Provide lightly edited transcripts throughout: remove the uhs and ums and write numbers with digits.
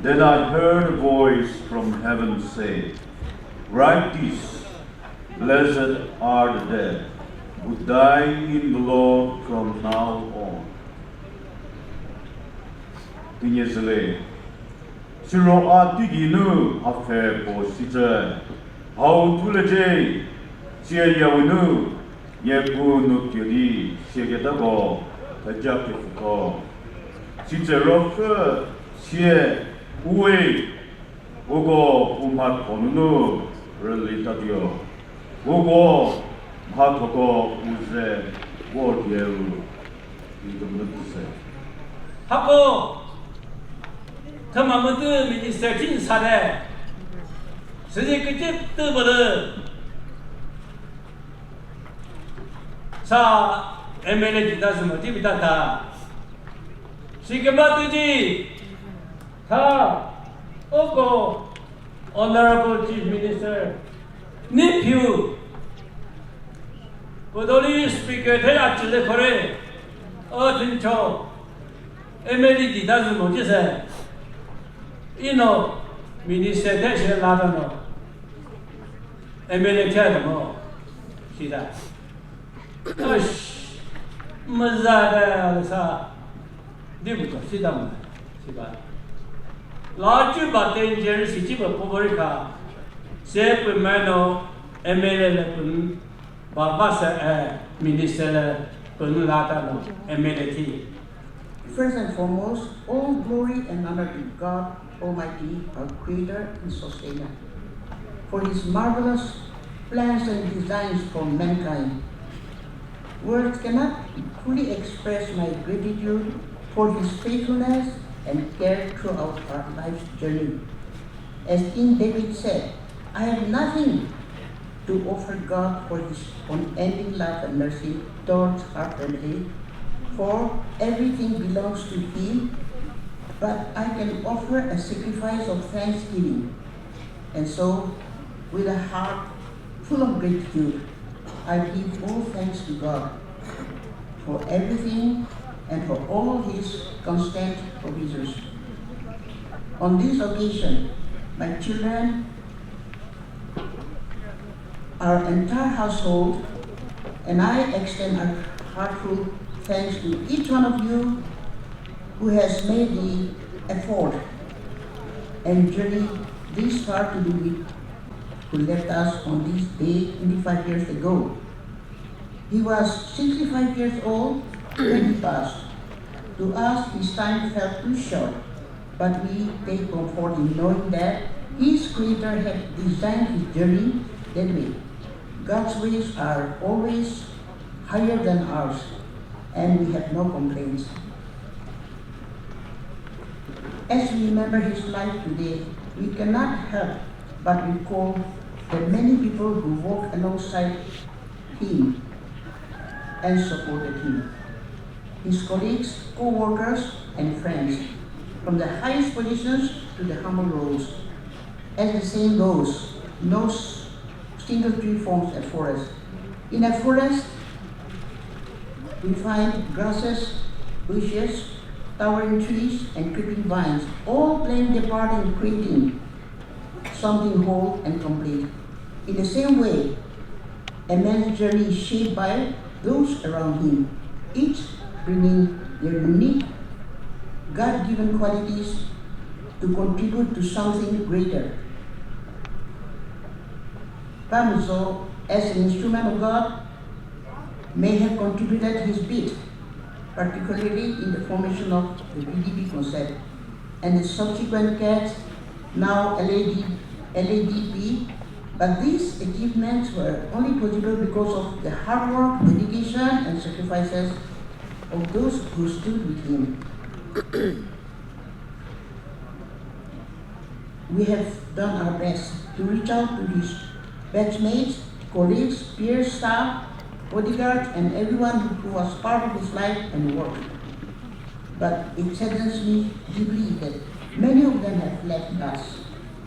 Then I heard a voice from heaven say, "Write this, blessed are the dead, who die in the Lord from now on." Tinyesele, Siro Atiginu, Afe Posita, How Tuleje, Sia Yawinu, Yebu Nukyodi, Siegetago, Tajakifuko, Sitzerofe, Sie, Uwe, Ugo, Umat Ponunu, Relitadio, Ugo, Hatogo, Uze, Wordieru, Idomutse. Hako, Tamamudu, Minister Tin Sade, Sidikit Tubadu, Sa, Emele Dazuma, Tibitata, Sigamatuji, Ta, Oko, Honorable Chief Minister, Neiphiu, Podoli Speaker, Tayachile Kore, Otincho, Emily Dazuma, Jesse, Ino, Minister Tesha Ladano, Emily Cadamo, Sida. Ush, Mazada, Sa, Dibuto, Sidam, Siba. Large but dangerous city of Poborica, Sep Mano, Emily Babasa, Minister Punulata, Emily. First and foremost, all glory and honor to God Almighty, our Creator and Sustainer, for His marvelous plans and designs for mankind. Words cannot fully express my gratitude for His faithfulness and care throughout our life's journey. As King David said, I have nothing to offer God for His unending love and mercy towards our family, for everything belongs to Him, but I can offer a sacrifice of thanksgiving. And so, with a heart full of gratitude, I give all thanks to God for everything and for all His constant provisions. On this occasion, my children, our entire household, and I extend our heartfelt thanks to each one of you who has made the effort and journey this far to be with, who left us on this day 25 years ago. He was 65 years old when he passed. To us, his time felt too short, but we take comfort in knowing that his Creator had designed his journey that way. God's ways are always higher than ours, and we have no complaints. As we remember his life today, we cannot help but recall the many people who walked alongside him and supported him. His colleagues, co-workers, and friends, from the highest positions to the humble roles. As the saying goes, no single tree forms a forest. In a forest, we find grasses, bushes, towering trees, and creeping vines, all playing their part in creating something whole and complete. In the same way, a man's journey is shaped by those around him, each bringing their unique, God-given qualities to contribute to something greater. Vamuzo, as an instrument of God, may have contributed his bit, particularly in the formation of the BDP concept and the subsequent CAT, now LADP, but these achievements were only possible because of the hard work, dedication, and sacrifices of those who stood with him. We have done our best to reach out to his batchmates, colleagues, peers, staff, bodyguards, and everyone who was part of his life and work. But it saddens me deeply that many of them have left us,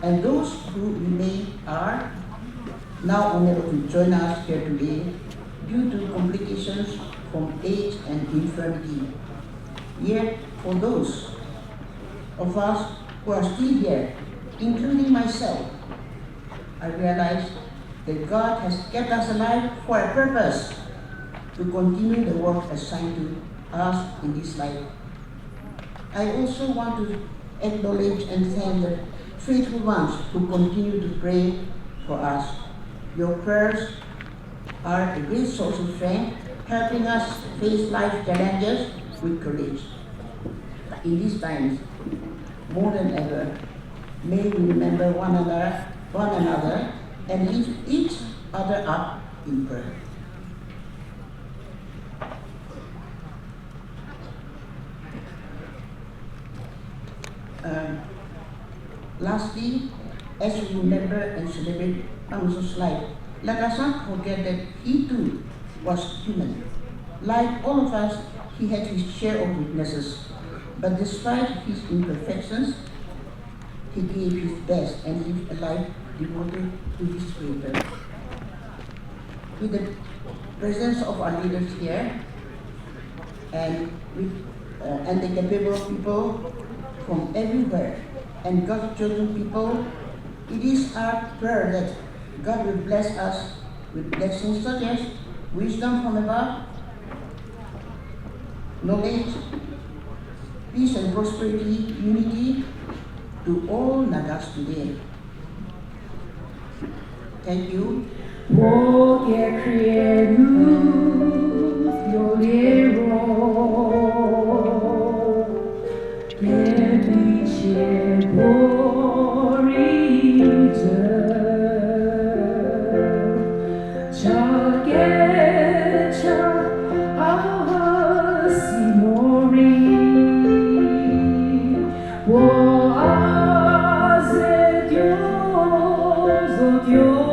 and those who remain are now unable to join us here today due to complications from age and infirmity. Yet, for those of us who are still here, including myself, I realize that God has kept us alive for a purpose, to continue the work assigned to us in this life. I also want to acknowledge and thank the faithful ones who continue to pray for us. Your prayers are a great source of strength, helping us face life challenges with courage. In these times, more than ever, may we remember one another and lift each other up in prayer. Lastly, as we remember and celebrate Vamuzo's life, let us not forget that he too was human. Like all of us, he had his share of weaknesses, but despite his imperfections, he gave his best and lived a life devoted to his Creator. With the presence of our leaders here and the capable people from everywhere and God's chosen people, it is our prayer that God will bless us with blessings such as wisdom from above, knowledge, peace and prosperity, unity to all Nagas today. Thank you. Porque criemos yo libro que dice borite chagecha asimori wo hace Dios, oh Dios.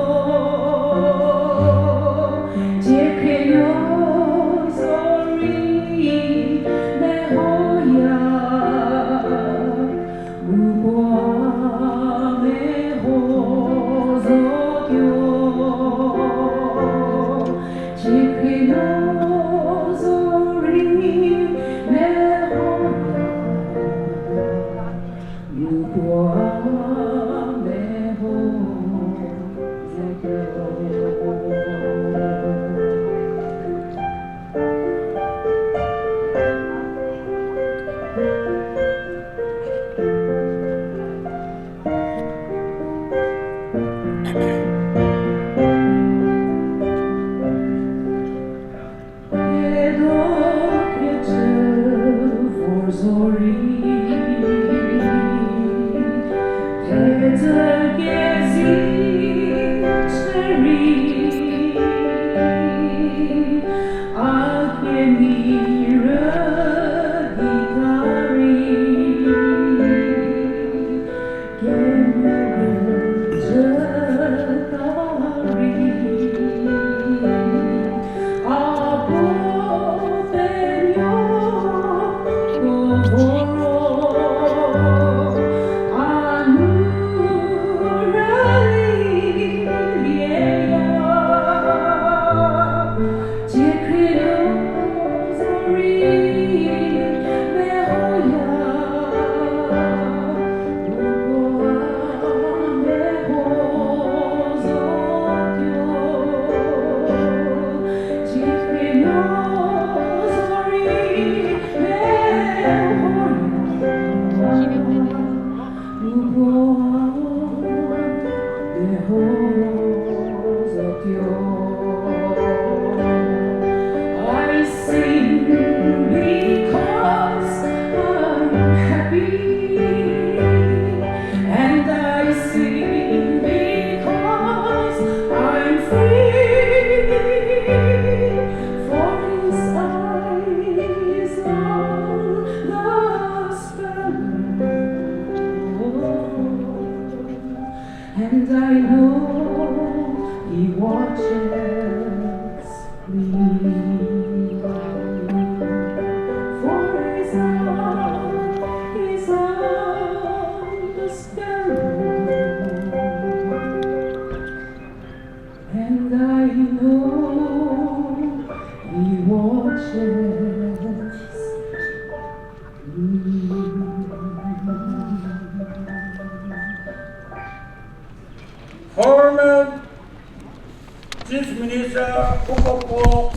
过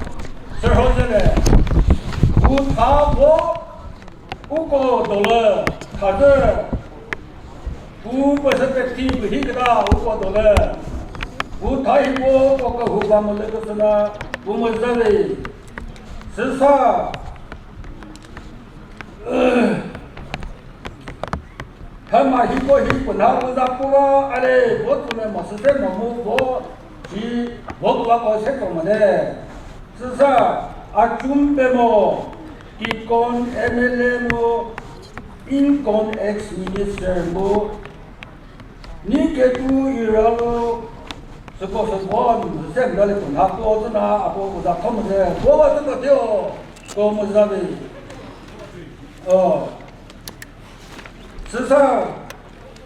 时候这个，不他我不过到了，他这不是个地不是个大，不过到了，不他一过我个胡巴么那个是呢，我们这里是啥？他妈一个一本他不咋不啊，哎嘞，我做的么是这么我去我搞些什么的，是啥？啊，准备么？一con MLA 么？in con ex minister 么？你给都有了咯？这个是我们现在的本他多着呢，啊不咋他们的，我这个掉，我们这里，哦。事实上，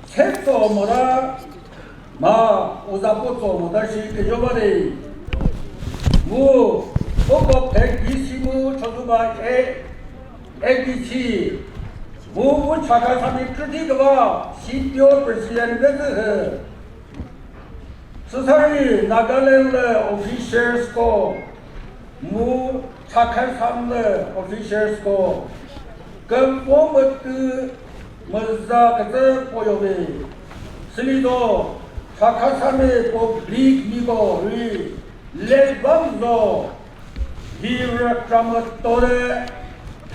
才做么的，嘛，我咋不做么的是个什么的？我个拍第四幕叫做嘛第七，我查看上面指定的吧，新标不是那个是，是他的那个人的 official score， 我查看上的 official score， 跟我们的。मजा कते पोयोबे सिलिदो साखासामे को bleak निको रि लेबमजो हिरक्रमतोरे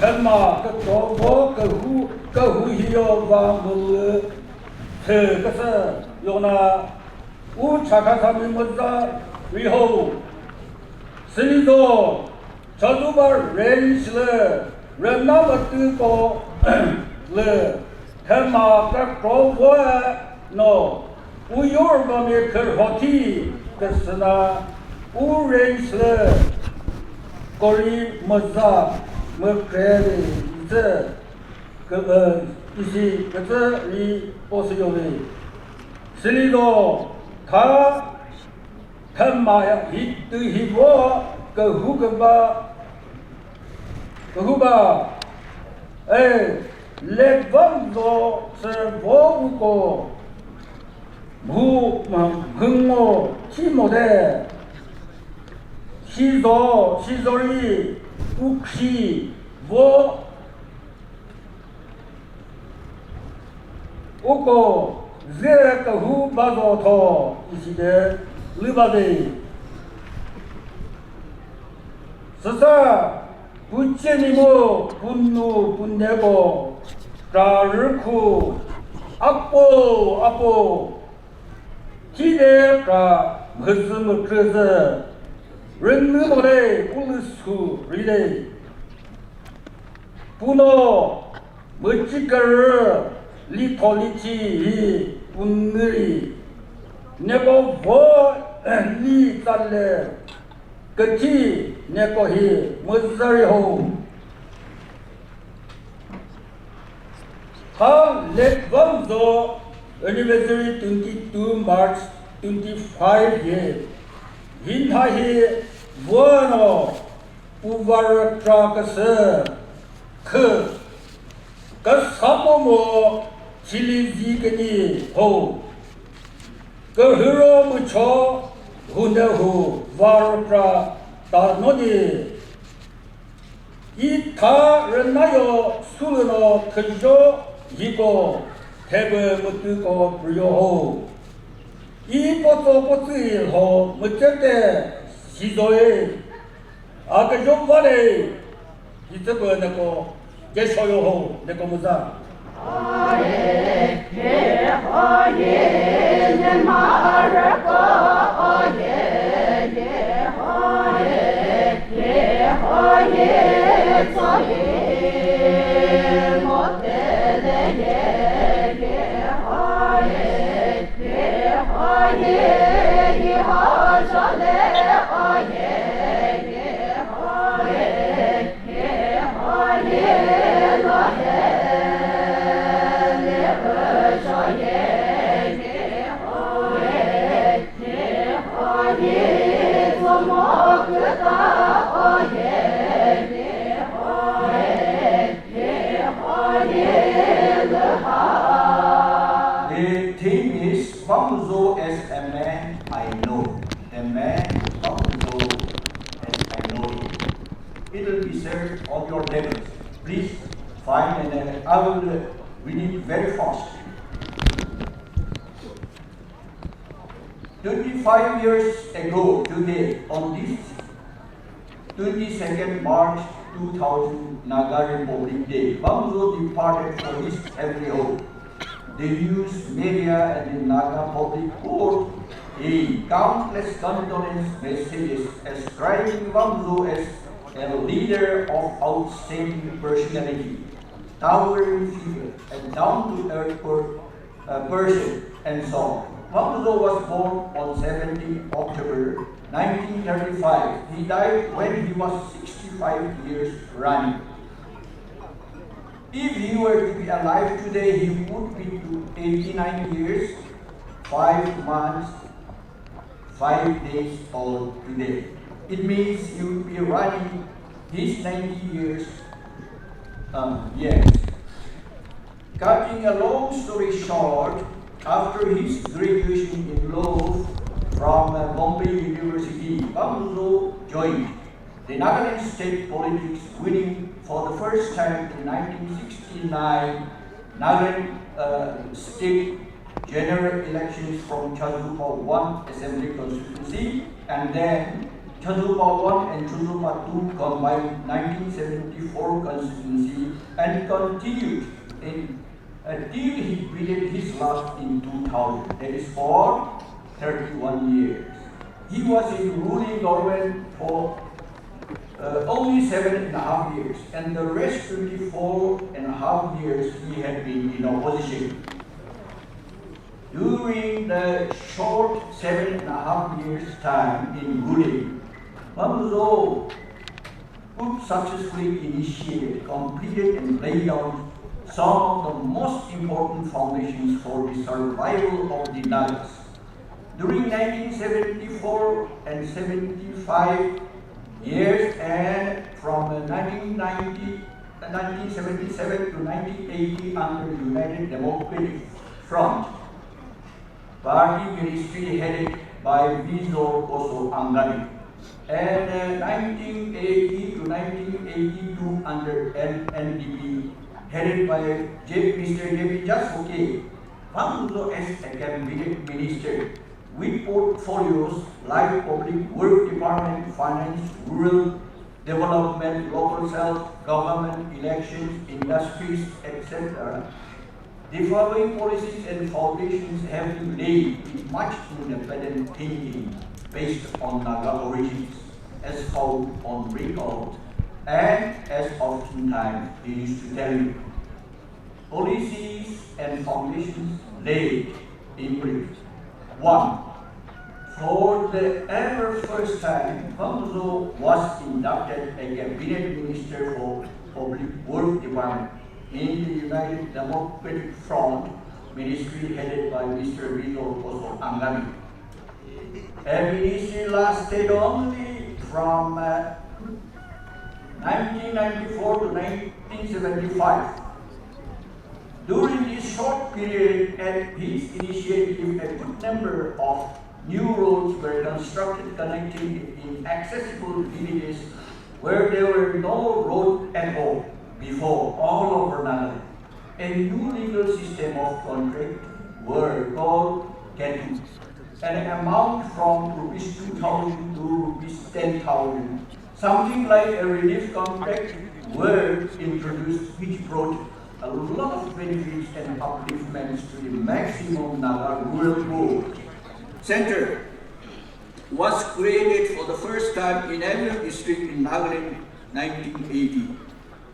धर्मा कतोबो कहु हियो वामुल थे कसे योना उ साखासामे मजा रिहो सिलिदो 저두발 렌실레 렌나버뜨고 le Hema Kakrowa no Uyorba me Kerhoti Kasana Urensle Kori Maza Mkredi the Isi Kata Li Osiyoli Silido Ka Hema Hit to Hivo Kahuba Les Vamuzo se Vamuzo Hungo Chimode Shizori Ukshi Vo Uko Zekahu Bazoto Iside Libade Sasa 부채니모 분노 분내고 자르쿠 아뽀 기대가 무슨 그래서 른느모레 울수 리레 분노 멋지거를 리톨리치 분느리 내고 보리 달래 그치 내거히 무서리호 하 렛범조 anniversary 22 March 25 year hinhahi bueno uvarakrakase 그 사모모 질리지그니 호 그 흐름무쳐 후네후 와르프라 다노니 이 다른나요 수르노 그저 이고 대부 못뜨고 불요호 이 뽀뽀뽀뜨이호 못절대 시도에 아그 좀 번에 이때거 내고 예소요호 내고 무사 Yeah. it will be served on your tables. Please find, and I will read it very fast. 25 years ago today, on this 22nd March 2000 Naga Republic Day, Vamuzo departed for his heavenly home. The news media and the Naga public poured in countless condolence messages ascribing Vamuzo as a leader of outstanding personality, towering figure, and down-to-earth person, and so on. Vamuzo was born on 17 October 1935. He died when he was 65 years running. If he were to be alive today, he would be to 89 years, 5 months, 5 days old today. It means he would be running his 90 years. Yes. Cutting a long story short, after his graduation in law from Bombay University, Vamuzo joined the Nagaland state politics, winning for the first time in 1969 Nagaland state general elections from Chazupa 1 Assembly constituency, and then Chazupa 1 and Chazupa 2 combined 1974 constituency, and continued until he breathed his last in 2000. That is for 31 years. He was in ruling government for only 7.5 years, and the rest 24.5 years he had been in opposition. During the short 7.5 years time in ruling, Vamuzo could successfully initiate, completed, and laid out some of the most important foundations for the survival of the Nagas. During 1974 and 75 years, and from 1977 to 1980 under United Democratic Front, party ministry headed by Vizo Koso Angani, and 1980 to 1982 under NDP headed by Mr. J.B. Jasfoke. Vamuzo as a cabinet minister with portfolios like public work department, finance, rural development, local self-government, elections, industries, etc. The following policies and foundations have been laid with much independent thinking based on Naga origins, as found on record, and as oftentimes he used to tell you. Policies and foundations laid in brief. 1. For the ever first time, Vamuzo was inducted as cabinet minister for public work department in the United Democratic Front ministry headed by Mr. Vizo Koso Angami. A ministry lasted only from 1994 to 1975. During this short period, at his initiative, a good number of new roads were constructed connecting inaccessible villages where there were no road at all before all over Nagaland. A new legal system of contract were called Ketu, an amount from rupees 2,000 to rupees 10,000. Something like a relief contract were introduced, which brought a lot of benefits and upliftments to the maximum Naga rural poor. Center was created for the first time in every district in Nagaland 1980.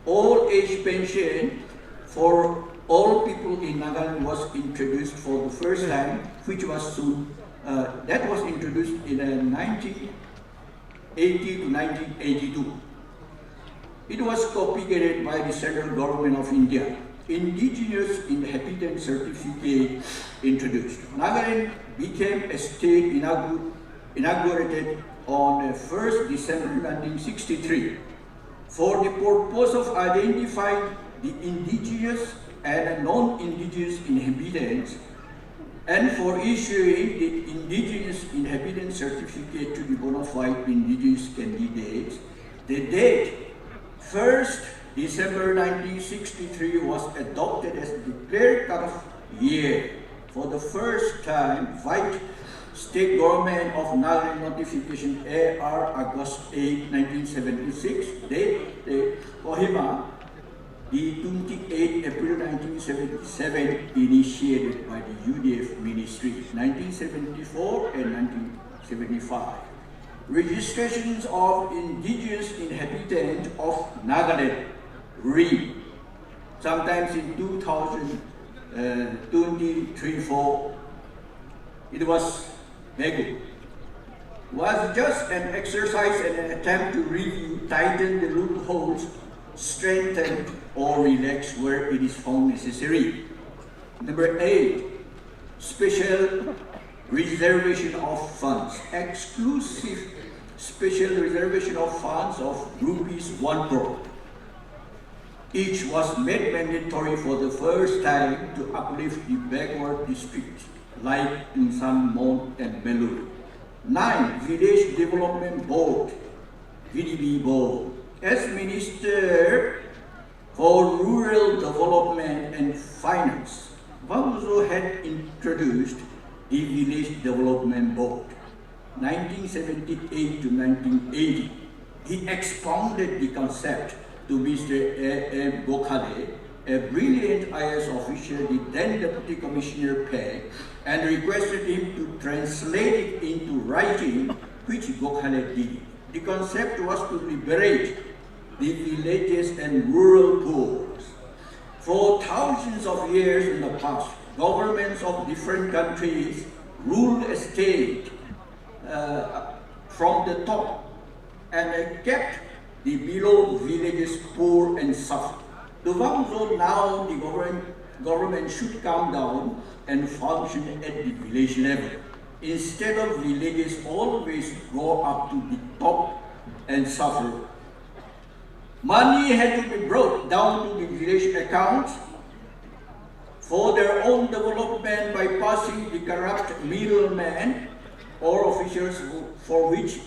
Old age pension for all people in Nagaland was introduced for the first time, which was that was introduced in 1980 to 1982. It was propagated by the central government of India. Indigenous inhabitant certificate introduced. Nagaland became a state inaugurated on 1st December 1963 for the purpose of identifying the indigenous and non-indigenous inhabitants and for issuing the indigenous inhabitant certificate to the bona fide indigenous candidates. The date December 1963 was adopted as the declared cut-off year. For the first time, White State Government of Nagaland notification AR August 8, 1976, date the Kohima, the 28 April 1977, initiated by the UDF Ministry, 1974 and 1975. Registrations of indigenous inhabitants of Nagaland, RIM, sometimes in 2023-4, it was Begu, was just an exercise and an attempt to review, tighten the loopholes, strengthen or relax where it is found necessary. Number 8, special reservation of funds, exclusive special reservation of funds of rupees 1 crore. Each was made mandatory for the first time to uplift the backward districts like Insan, Mount and Belur. 9, Village Development Board, VDB Board. As Minister for Rural Development and Finance, Vamuzo had introduced the Village Development Board, 1978 to 1980. He expounded the concept to Mr. A.M. Gokhale, a brilliant IAS official, the then Deputy Commissioner Peg, and requested him to translate it into writing, which Gokhale did. The concept was to liberate the villages and rural poor. For thousands of years in the past, governments of different countries ruled a state from the top and kept the below villages poor and suffer. To Vamuzo, now the government should come down and function at the village level. Instead of villages always go up to the top and suffer. Money had to be brought down to the village accounts for their own development by passing the corrupt middlemen or officials for which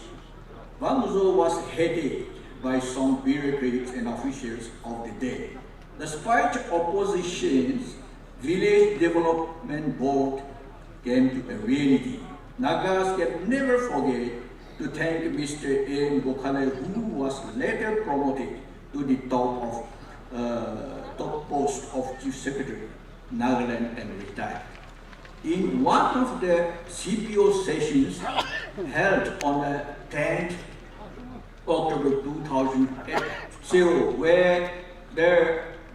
Vamuzo was headed by some bureaucrats and officials of the day. Despite oppositions, Village Development Board came to a reality. Nagas can never forget to thank Mr. A. Gokhale, who was later promoted to the top post of Chief Secretary, Nagaland, and retired. In one of the CPO sessions held on 10th October 2008, where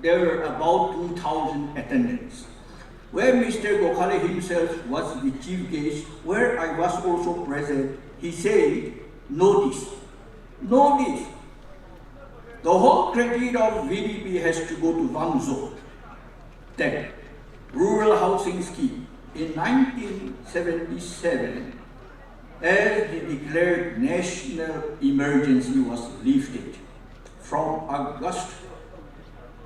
there were about 2,000 attendants, where Mr. Gokhale himself was the chief guest, where I was also present, he said, notice, the whole credit of VDP has to go to Vamuzo, that rural housing scheme. In 1977, as the declared national emergency was lifted, from August,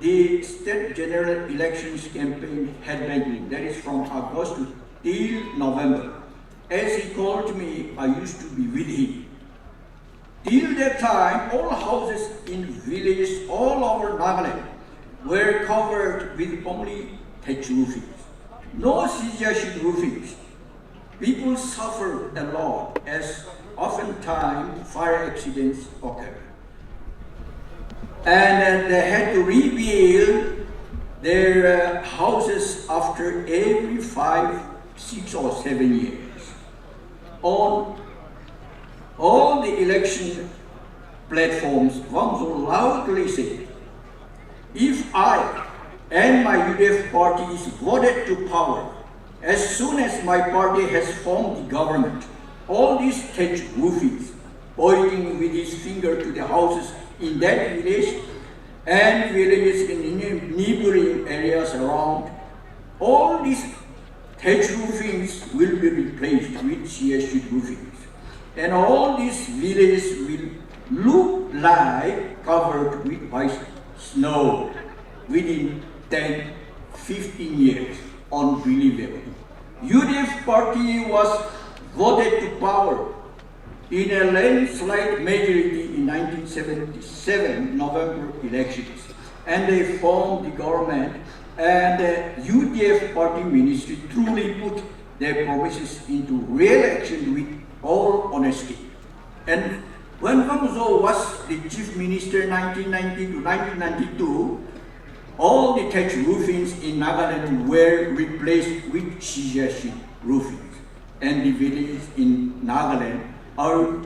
the state general elections campaign had begun. That is from August till November. As he called me, I used to be with him. Till that time, all houses in villages all over Nagaland were covered with only thatch roofings. No suggestion roofings. People suffered a lot as oftentimes fire accidents occur. And they had to rebuild their houses after every 5, 6 or 7 years. On all the election platforms, Vamuzo loudly said, if I and my UDF party is voted to power, as soon as my party has formed the government, all these thatch roofings, pointing with his finger to the houses in that village and villages in neighboring areas around, all these thatch roofings will be replaced with CSU roofings. And all these villages will look like covered with white snow within 10, 15 years. Unbelievable. UDF party was voted to power in a landslide majority in 1977 November elections. and they formed the government, and the UDF party ministry truly put their promises into real action with all honesty. And when Vamuzo was the chief minister 1990 to 1992, all the thatched roofings in Nagaland were replaced with Shijashi roofings, and the villages in Nagaland are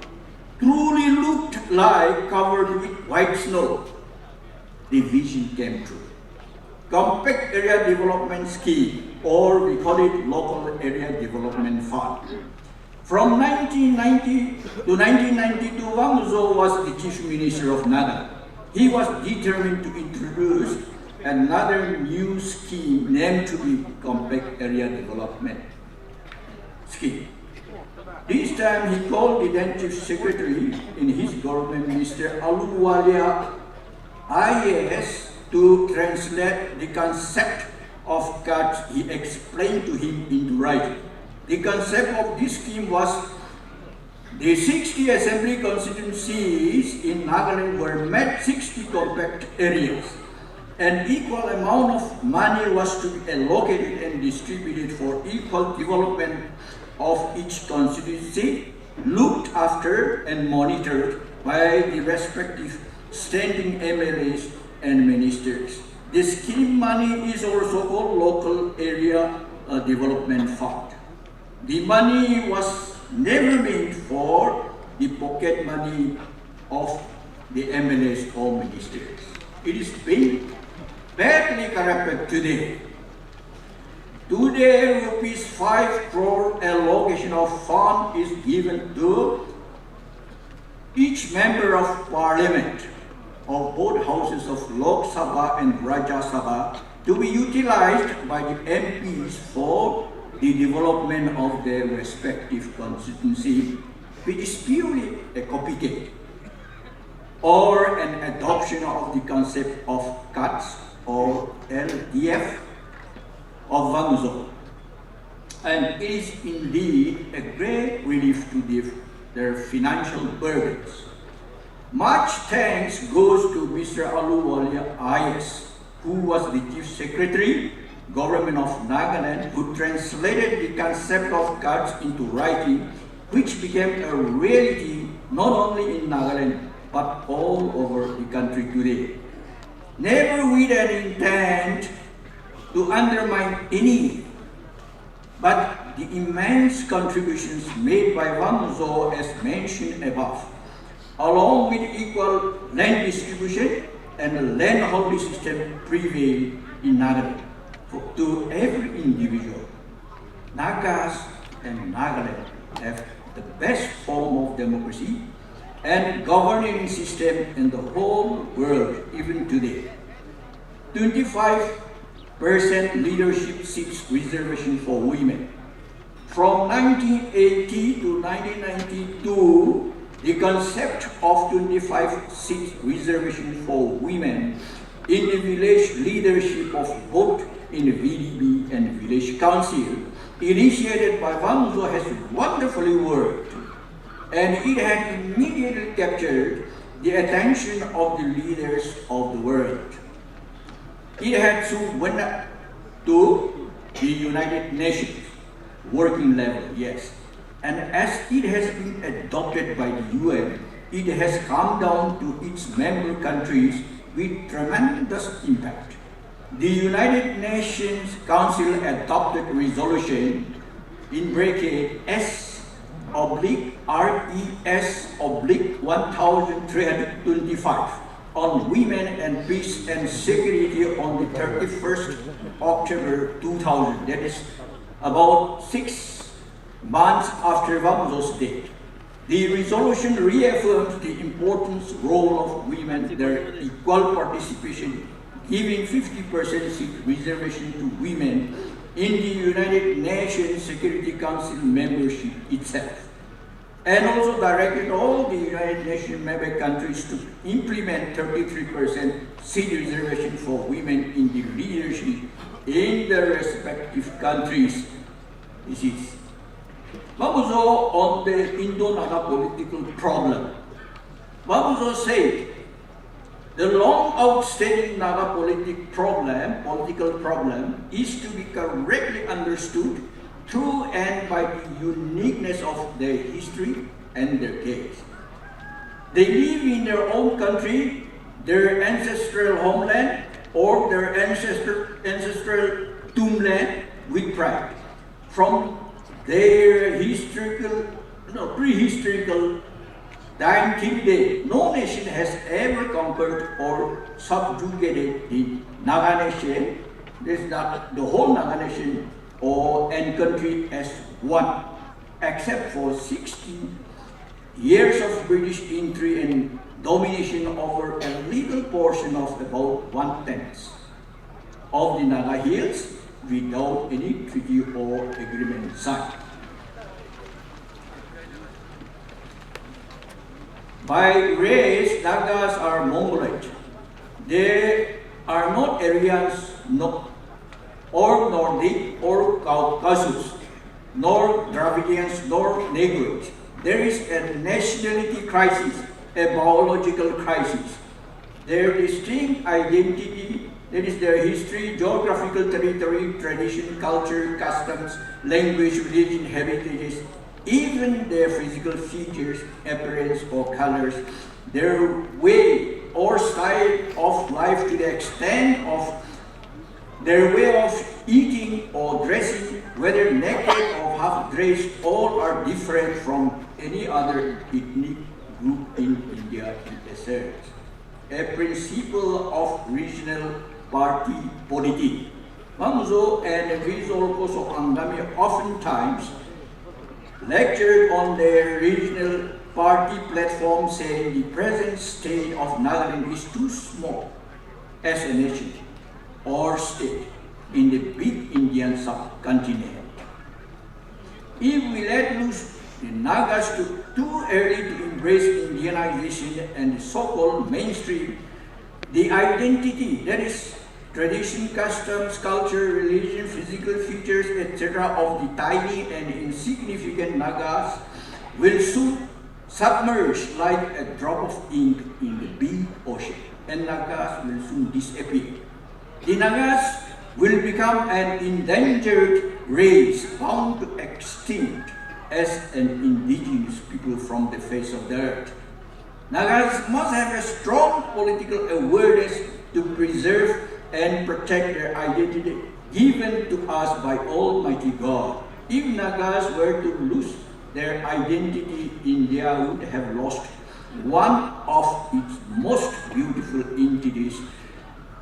truly looked like covered with white snow. The vision came true. Compact Area Development Scheme, or we call it Local Area Development Fund. From 1990 to 1992, Vamuzo was the chief minister of Nagaland. He was determined to introduce another new scheme named to be Compact Area Development Scheme. This time he called the then chief secretary in his government, Mr. Aluwalia IAS, to translate the concept of cuts. He explained to him into writing. The concept of this scheme was the 60 assembly constituencies in Nagaland were made 60 compact areas. An equal amount of money was to be allocated and distributed for equal development of each constituency, looked after and monitored by the respective standing MLAs and ministers. The scheme money is also called Local Area Development Fund. The money was never meant for the pocket money of the MLAs or ministers. It is being badly corrupted today. Today, rupees 5 crore allocation of fund is given to each member of parliament of both houses of Lok Sabha and Rajya Sabha to be utilized by the MPs for the development of their respective constituency, which is purely a copycat or an adoption of the concept of cuts or LDF of Vamuzo. And it is indeed a great relief to their financial burdens. Much thanks goes to Mr. Aluwalia IS, who was the Chief Secretary, Government of Nagaland, who translated the concept of cuts into writing, which became a reality not only in Nagaland, but all over the country today. Never with an intent to undermine any, but the immense contributions made by Vamuzo as mentioned above, along with equal land distribution and a land holding system prevail in Nagaland to every individual. Nagas and Nagaland have the best form of democracy and governing system in the whole world even today. 25% leadership seats reservation for women. From 1980 to 1992, the concept of 25 seat reservation for women in the village leadership of both in the VDB and village council, initiated by Vamuzo, has wonderfully worked, and it had immediately captured the attention of the leaders of the world. It had soon went up to the United Nations working level, yes. And as it has been adopted by the UN, it has come down to its member countries with tremendous impact. The United Nations Council adopted resolution in bracket S/RES/1325 on women and peace and security on the 31st October 2000. That is about 6 months after Vamuzo's death. The resolution reaffirms the important role of women, their equal participation, giving 50% seat reservation to women in the United Nations Security Council membership itself, and also directed all the United Nations member countries to implement 33% seat reservation for women in the leadership in their respective countries. This is Vamuzo on the Indo-Naga political problem. Vamuzo said The long outstanding Naga political problem is to be correctly understood through and by the uniqueness of their history and their case. They live in their own country, their ancestral homeland, or their ancestral tombland with pride. From their prehistorical time till today, no nation has ever conquered or subjugated the Naga nation. This is the whole Naga nation and country as one, except for 60 years of British entry and domination over a legal portion of about 1/10 of the Naga Hills without any treaty or agreement signed. By race, Nagas are Mongoloid. They are not Aryans, or Nordic, or Caucasus, nor Dravidians, nor Negroids. There is a nationality crisis, a biological crisis. Their distinct identity, that is their history, geographical territory, tradition, culture, customs, language, religion, heritages, even their physical features, appearance or colors, their way or style of life to the extent of their way of eating or dressing, whether naked or half-dressed, all are different from any other ethnic group in India it asserts. A principle of regional party politics. Vamuzo and Visual Koso Angami oftentimes lectured on their regional party platform, saying the present state of Nagaland is too small as a nation or state in the big Indian subcontinent. If we let loose the Nagas too early to embrace Indianization and the so-called mainstream, the identity, that is tradition, customs, culture, religion, physical features, etc. of the tiny and insignificant Nagas will soon submerge like a drop of ink in the big ocean, and Nagas will soon disappear. The Nagas will become an endangered race bound to extinct as an indigenous people from the face of the earth. Nagas must have a strong political awareness to preserve and protect their identity given to us by Almighty God. If Nagas were to lose their identity, India would have lost one of its most beautiful entities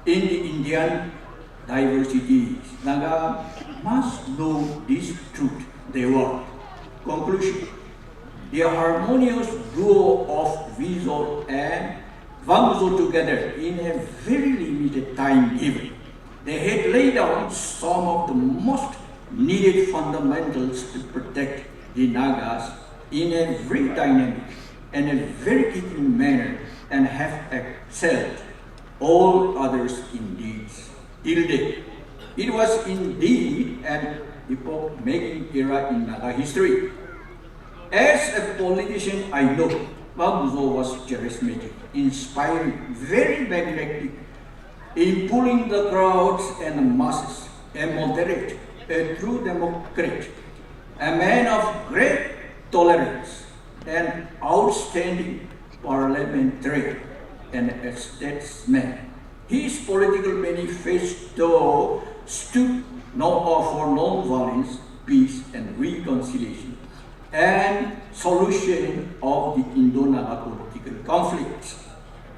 in the Indian diversities. Naga must know this truth. They were. Conclusion. The harmonious duo of Visual and Vamuzo together in a very limited time given. They had laid down some of the most needed fundamentals to protect the Nagas in a very dynamic and a very kicking manner, and have excelled all others indeed. Till date, it was indeed an epoch-making era in Naga history. As a politician, I know Vamuzo was charismatic, inspiring, very magnetic, in pulling the crowds and the masses, a moderate, a true democrat, a man of great tolerance, an outstanding parliamentarian, and a statesman. His political manifesto stood for non-violence, peace, and reconciliation, and solution of the Indo-Naga political conflicts.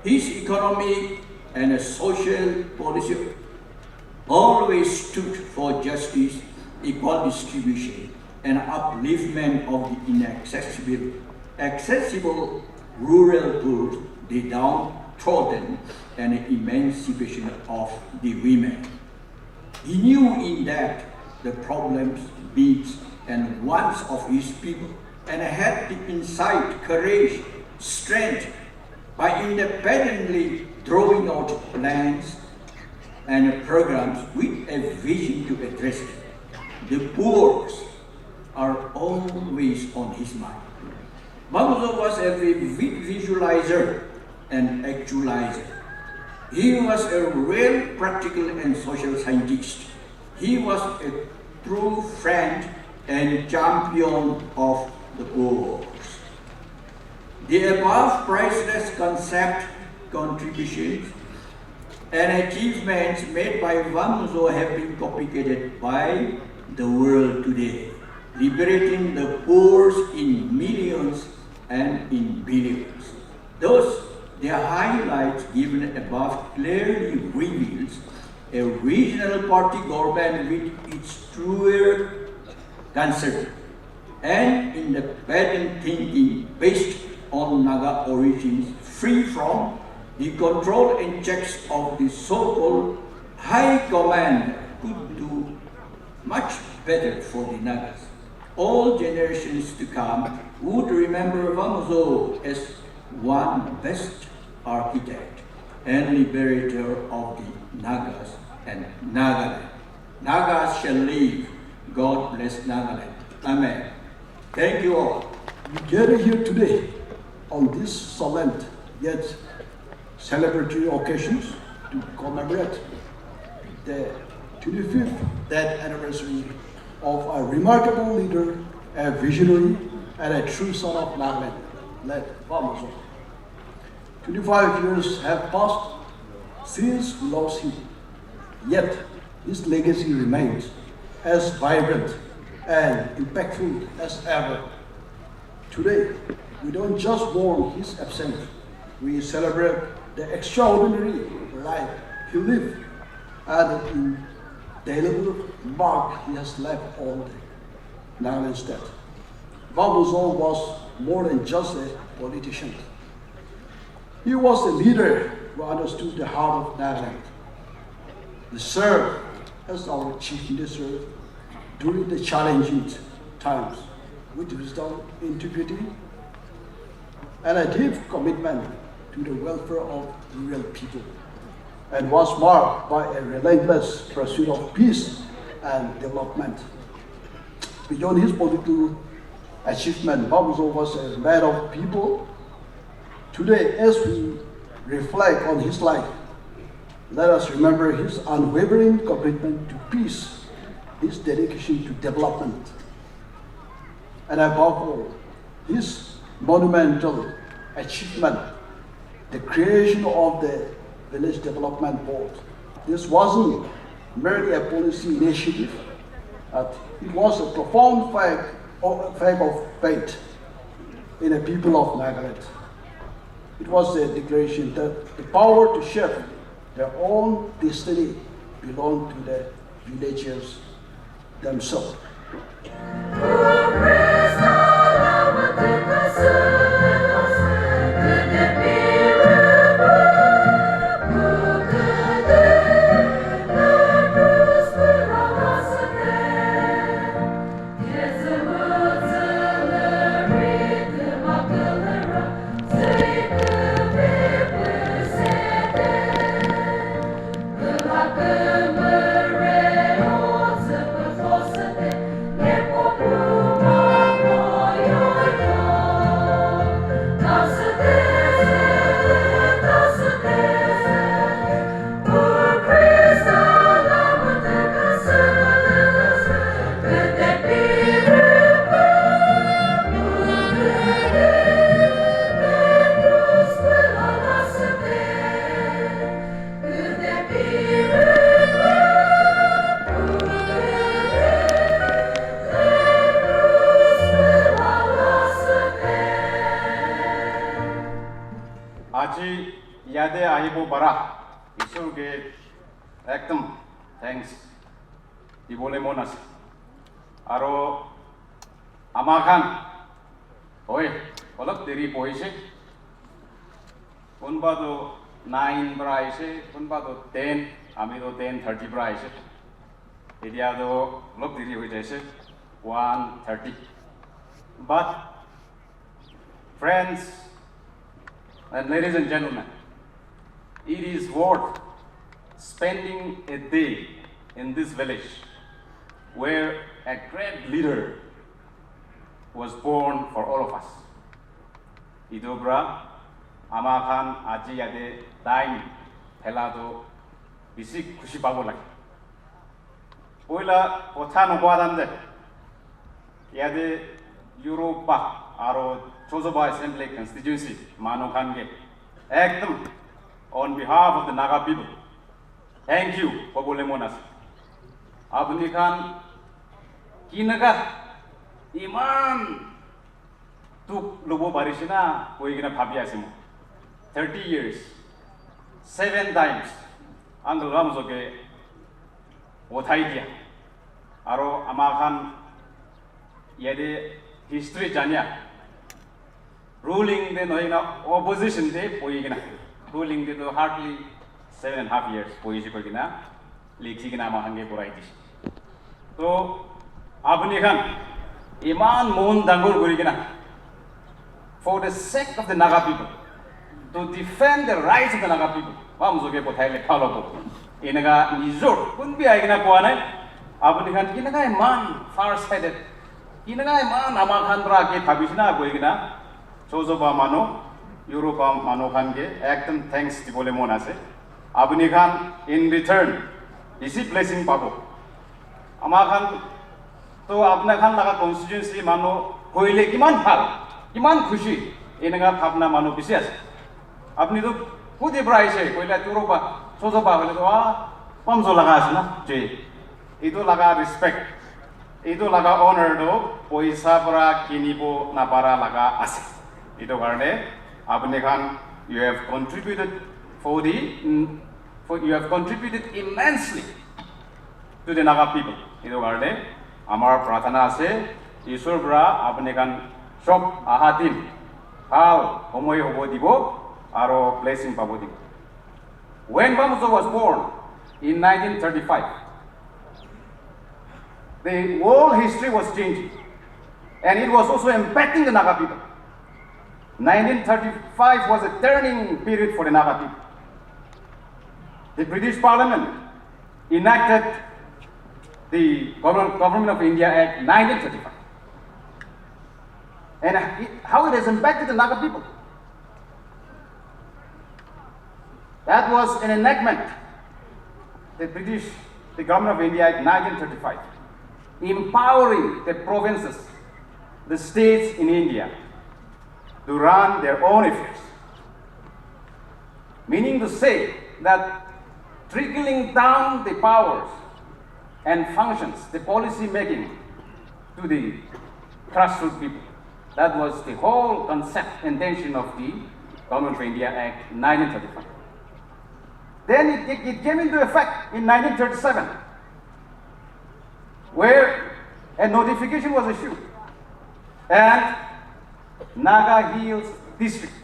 His economic and social policy always stood for justice, equal distribution, and upliftment of the accessible rural poor, the downtrodden, and emancipation of the women. He knew in depth the problems, needs, and wants of his people, and had the insight, courage, strength by independently drawing out plans and programs with a vision to address them. The poor are always on his mind. Vamuzo was a vivid visualizer and actualizer. He was a real practical and social scientist. He was a true friend and champion of the poor. The above priceless concept contributions and achievements made by Vamuzo have been propagated by the world today, liberating the poor in millions and in billions. Thus, the highlights given above clearly reveals a regional party government with its truer concern and independent thinking based on Naga origins, free from the control and checks of the so-called high command, could do much better for the Nagas. All generations to come would remember Vamuzo as one best architect and liberator of the Nagas and Nagaland. Nagas shall live. God bless Nagaland. Amen. Thank you all. We gather here today on this solemn yet celebratory occasions to commemorate the 25th death anniversary of a remarkable leader, a visionary, and a true son of Nagaland, led Vamuzo. 25 years have passed since we lost him, yet his legacy remains as vibrant and impactful as ever. Today, we don't just mourn his absence, we celebrate the extraordinary life he lived and the indelible mark he has left on the Nagaland's death. Vamuzo was more than just a politician. He was a leader who understood the heart of Nagaland. He served as our chief minister during the challenging times with wisdom, integrity, and a deep commitment to the welfare of rural people, and was marked by a relentless pursuit of peace and development. Beyond his political achievement, Vamuzo was a man of people. Today, as we reflect on his life, let us remember his unwavering commitment to peace, his dedication to development, and above all, his monumental achievement, the creation of the Village Development Board. This wasn't merely a policy initiative, but it was a profound fact of faith in the people of Nagaland. It was a declaration that the power to shape their own destiny belonged to the villagers themselves. आजी यादें आई वो बरा ईश्वर के एकदम thanks इबोले Moonis आरो आमाखान ओए अलग देरी पोइसे उनबा तो 9 ब्राइसे उनबा तो 10 आमी तो 10:30 ब्राइसे इडिया तो अलग देरी हो जैसे 1:30 but friends and ladies and gentlemen, it is worth spending a day in this village where a great leader was born for all of us. Idobra, Amakhan, Aji Yade, Daim, ঠেলাটো বেছি খুশি পাব লাগে পইলা কথা নকোৱাদান যে ইয়াতে ইউৰোপা আৰু চৌজবা assembly কনষ্টিটিউচি মানুহ খানকে একদম on behalf of the Naga people thank you ক'বলৈ মন আছে আপুনি খান কিনকা ইমান তোক ল'ব পাৰিছে না কৈ কিনে ভাবি আছে মই 30 years 7 times Uncle Vamuzoকে উঠাই দিয়া আৰু আমাৰ খান ইয়াতে হিষ্ট্ৰী জানিয়া ruling de noina opposition de poigina ruling de hardly 7.5 years poiji kogina likhi gina ma hange purai dis to apni khan iman mon dangor gorigina for the sake of the Naga people to defend the rights of the Naga people Vamuzo ke pothai le khalo ko inaga nizor kun bi aigina ko anai apni khan kinaga iman far sighted kinaga iman ama khan ra ke thabisna goigina চৌজবা মানুহ Europa মানুহ খানকে একদম thanks দিবলৈ মন আছে আপুনি খান in return বেছি blessing পাব আমাৰ খান তো আপোনাৰ খান লগা কনষ্টিটুৱেঞ্চি মানুহ কৰিলে কিমান ভাল কিমান খুশি এনেকা ভাৱনা মানুহ বেছি আছে আপুনিতো সুধিব আহিছে কৈলে ইউৰোপা চৌজবা হ'লে তো কমজ লগা আছে না যে এইটো লগা ৰেচপেক্ট এইটো লগা অনাৰটো পইচা পৰা কিনিব নাপাৰা লগা আছে ito karne apni khan you have contributed you have contributed immensely to the Naga people ito karne amar prathana ase ishwar bra apni khan sob ahatin hal homoy hobo dibo aro blessing pabo dibo when Vamuzo was born in 1935 the whole history was changing and it was also impacting the Naga people 1935 was a turning period for the Naga people. The British Parliament enacted the Government of India Act 1935. And how it has impacted the Naga people. That was an enactment, the Government of India Act 1935, empowering the provinces, the states in India, to run their own affairs. Meaning to say that trickling down the powers and functions, the policy making to the grassroots people. That was the whole concept, intention of the Government of India Act 1935. Then it came into effect in 1937, where a notification was issued. And Naga Hills district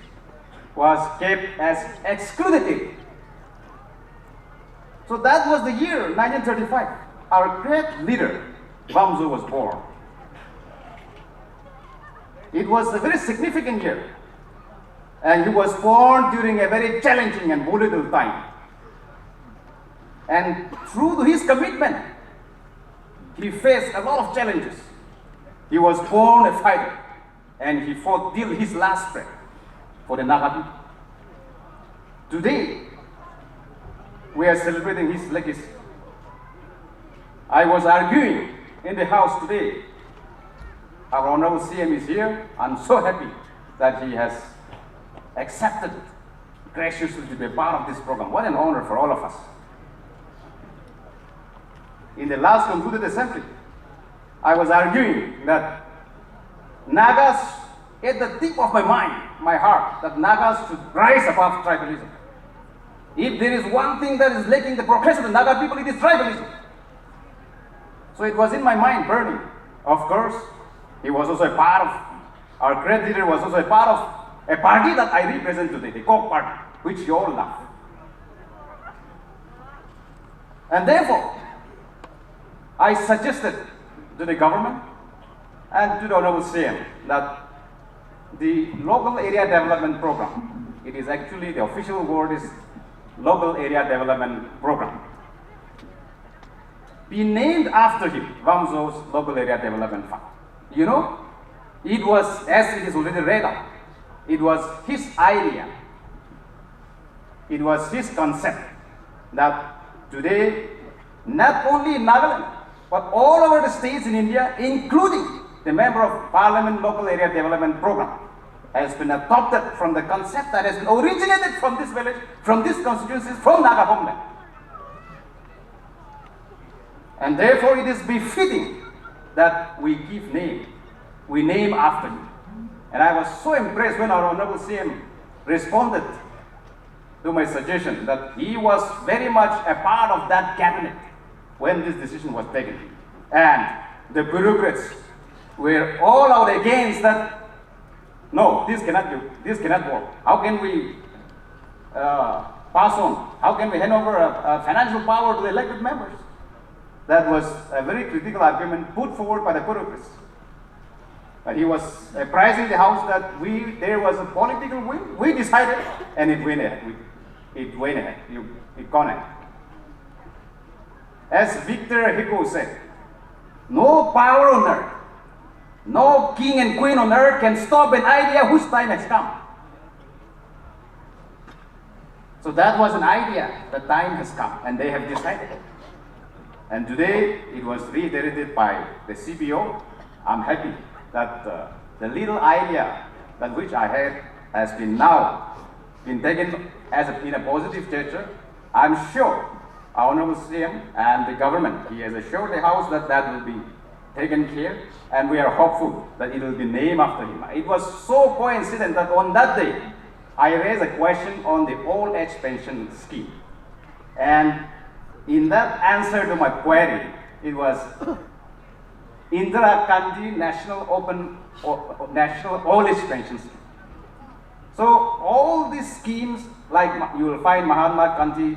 was kept as excluded area. So that was the year 1935. Our great leader Vamuzo was born. It was a very significant year, and he was born during a very challenging and volatile time. And through his commitment, he faced a lot of challenges. He was born a fighter. And he fought till his last breath for the Naga people. Today, we are celebrating his legacy. I was arguing in the house today. Our Honorable CM is here. I'm so happy that he has accepted graciously to be a part of this program. What an honor for all of us. In the last concluded assembly, I was arguing that Nagas, at the tip of my mind, my heart, that Nagas should rise above tribalism. If there is one thing that is lacking the progress of the Naga people, it is tribalism. So it was in my mind burning. Of course, he was also a part of, our great leader was also a part of a party that I represent today, the Koch party, which you all love. And therefore, I suggested to the government and to the Honorable CM that the local area development program, it is actually the official word is local area development program, be named after him, Vamuzo's local area development fund. You know, it was, as it is already read out, it was his idea it was his concept that today, not only in Nagaland, but all over the states in India, including the Member of Parliament Local Area Development Program, has been adopted from the concept that has been originated from this village, from this constituency, from Naga homeland. And therefore it is befitting that we give name, we name after him. And I was so impressed when our Honorable CM responded to my suggestion that he was very much a part of that cabinet when this decision was taken. And the bureaucrats were all out against that. No, this cannot work. How can we pass on? How can we hand over a financial power to the elected members? That was a very critical argument put forward by the bureaucrats. He was apprising the House that there was a political will. We decided, and it went ahead. It went ahead. It gone ahead. As Victor Hugo said, no power on earth, no king and queen on earth can stop an idea whose time has come. So that was an idea. The time has come, and they have decided. And today it was reiterated by the CBO. I'm happy that the little idea that which I had has been now been taken as in a positive gesture. I'm sure our Honorable CM and the government, he has assured the House that that will be taken care, and we are hopeful that it will be named after him. It was so coincident that on that day, I raised a question on the old age pension scheme. And in that answer to my query, it was Indira Gandhi National Old Age Pension Scheme. So all these schemes, like you will find Mahatma Gandhi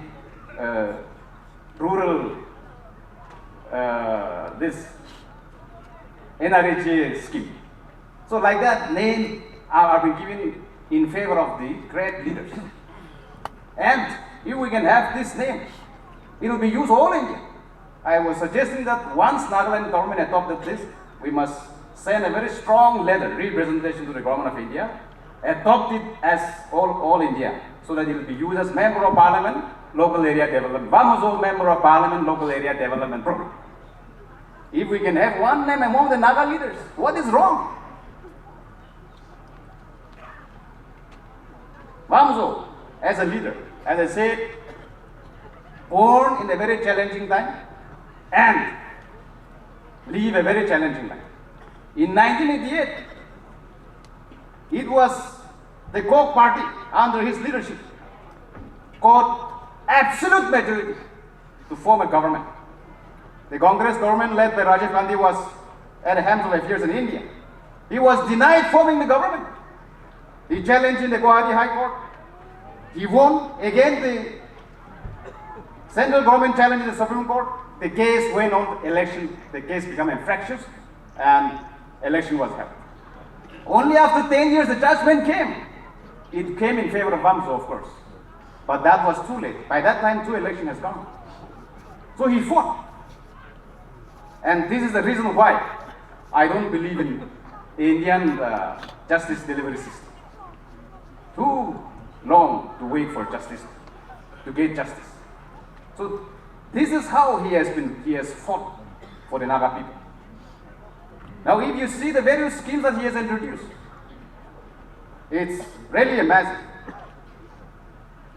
rural this NRHA scheme. So like that, name are been given in favor of the great leaders. And if we can have this name, it will be used all India. I was suggesting that once Nagaland government adopted this, we must send a very strong letter, representation to the government of India, adopt it as all India, so that it will be used as Member of Parliament, Local Area Development, Vamuzo Member of Parliament, Local Area Development Program. If we can have one name among the Naga leaders, what is wrong? Vamuzo, as a leader, as I said, born in a very challenging time and live a very challenging life. In 1988, it was the Koch party under his leadership got absolute majority to form a government. The Congress government led by Rajiv Gandhi was at a handful of years in India. He was denied forming the government. He challenged in the Guwahati High Court. He won. Again, the central government challenged the Supreme Court. The case went on to election. The case became infractious, and election was held. Only after 10 years, the judgment came. It came in favor of Vamuzo, of course. But that was too late. By that time, 2 elections has gone. So he fought. And this is the reason why I don't believe in Indian justice delivery system. Too long to wait for justice, to get justice. So this is how he has fought for the Naga people. Now if you see the various schemes that he has introduced, it's really amazing.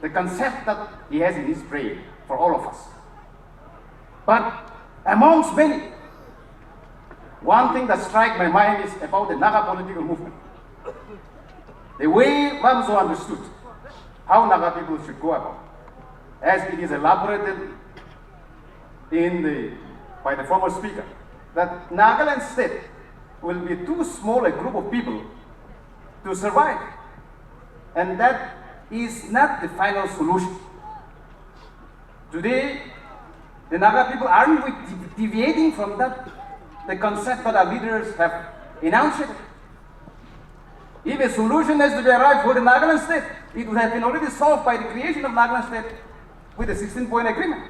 The concept that he has in his brain for all of us. But amongst many, one thing that strikes my mind is about the Naga political movement. The way Vamuzo understood how Naga people should go about, as it is elaborated by the former speaker, that Nagaland state will be too small a group of people to survive. And that is not the final solution. Today, the Naga people aren't deviating from that, the concept that our leaders have enunciated. If a solution has to be arrived for the Nagaland state, it would have been already solved by the creation of Nagaland state with a 16-point agreement.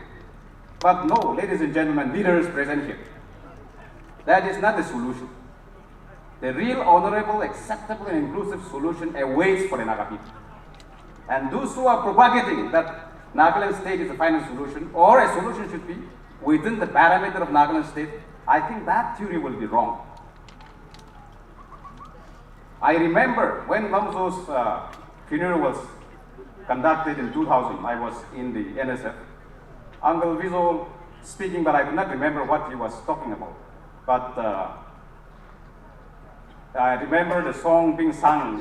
But no, ladies and gentlemen, leaders present here, that is not the solution. The real, honorable, acceptable, and inclusive solution awaits for the Naga people. And those who are propagating that Nagaland state is the final solution, or a solution should be within the parameter of Nagaland state, I think that theory will be wrong. I remember when Vamuzo's funeral was conducted in 2000, I was in the NSF. Uncle Vizo speaking, but I could not remember what he was talking about. But I remember the song being sung.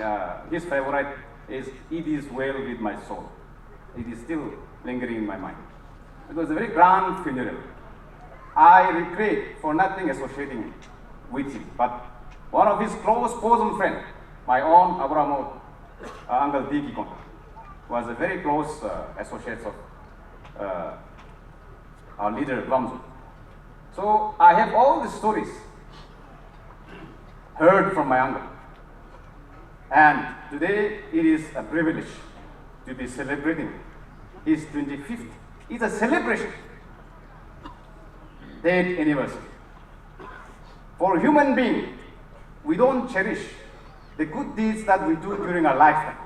His favorite is "It Is Well With My Soul." It is still lingering in my mind. It was a very grand funeral. I regret for nothing associating with him, but one of his close bosom friends, my own Abramo, Uncle Dikikon, was a very close associate of our leader Vamuzo. So I have all the stories heard from my uncle. And today it is a privilege to be celebrating his 25th. It's a celebration death anniversary. For human being, we don't cherish the good deeds that we do during our lifetime.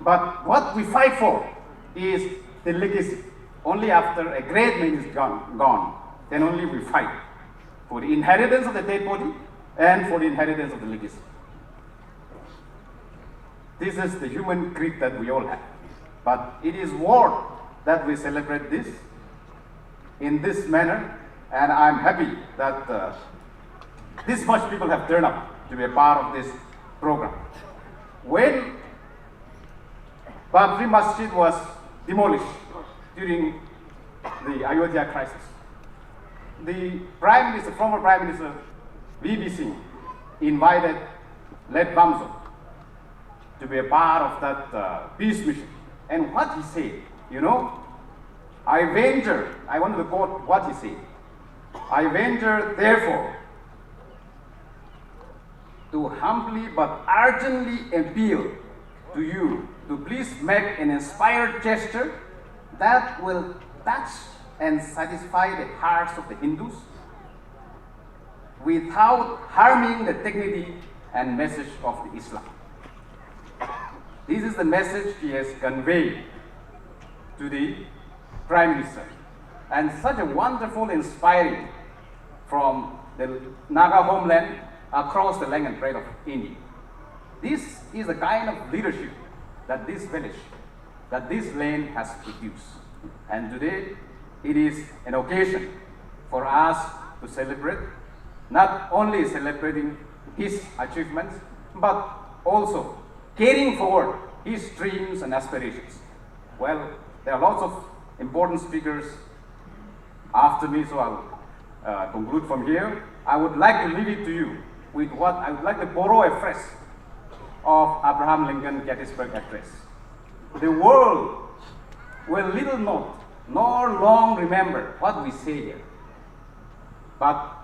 But what we fight for is the legacy. Only after a great man is gone, then only we fight for the inheritance of the dead body and for the inheritance of the legacy. This is the human creed that we all have. But it is worth that we celebrate this in this manner, and I'm happy that this much people have turned up to be a part of this program. When Babri Masjid was demolished during the Ayodhya crisis, the Prime Minister, former Prime Minister V.B. Singh, invited led Vamuzo to be a part of that peace mission. And what he said, you know, I want to quote what he said. I venture, therefore, to humbly but urgently appeal to you to please make an inspired gesture that will touch and satisfy the hearts of the Hindus without harming the dignity and message of the Islam. This is the message he has conveyed to the Prime Minister, and such a wonderful, inspiring from the Naga homeland across the length and breadth of India. This is the kind of leadership that this village, that this land has produced. And today, it is an occasion for us to celebrate, not only celebrating his achievements, but also carrying forward his dreams and aspirations. Well, there are lots of important speakers after me, so I'll conclude from here. I would like to leave it to you with what I would like to borrow a phrase of Abraham Lincoln Gettysburg Address. The world will little note nor long remember what we say here, but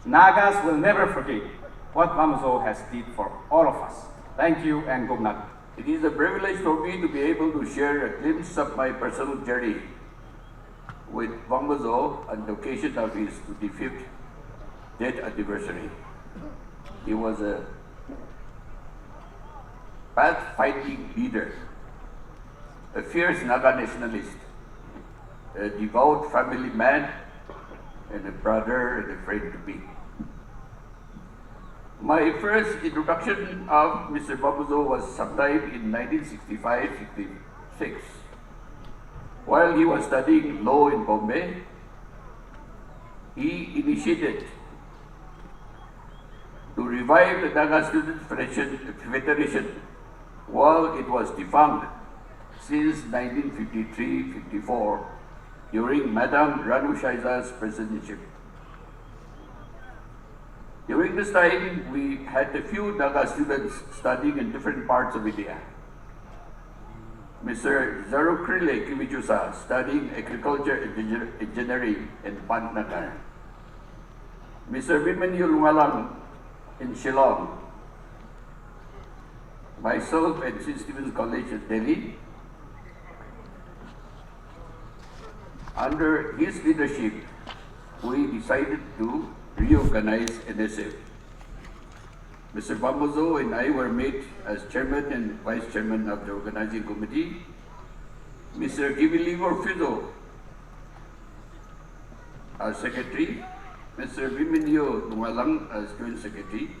Nagas will never forget what Vamuzo has did for all of us. Thank you and good night. It is a privilege for me to be able to share a glimpse of my personal journey with Vamuzo on the occasion of his 25th death anniversary. He was a path-fighting leader, a fierce Naga nationalist, a devout family man, and a brother and a friend to me. My first introduction of Mr. Vamuzo was sometime in 1965-66. While he was studying law in Bombay, he initiated to revive the Naga Students Federation while it was defunct since 1953-54 during Madame Ranu Shaiza's presidency. During this time, we had a few Naga students studying in different parts of India. Mr. Zarukrile Kivichusa studying agriculture engineering in Pantnagar. Mr. Bimanyu Lungalang in Shillong. Myself at St. Stephen's College in Delhi. Under his leadership, we decided to reorganize NSF. Mr. Vamuzo and I were made as chairman and vice chairman of the organizing committee. Mr. Fido as secretary, Mr. Biminio Nualang as joint secretary,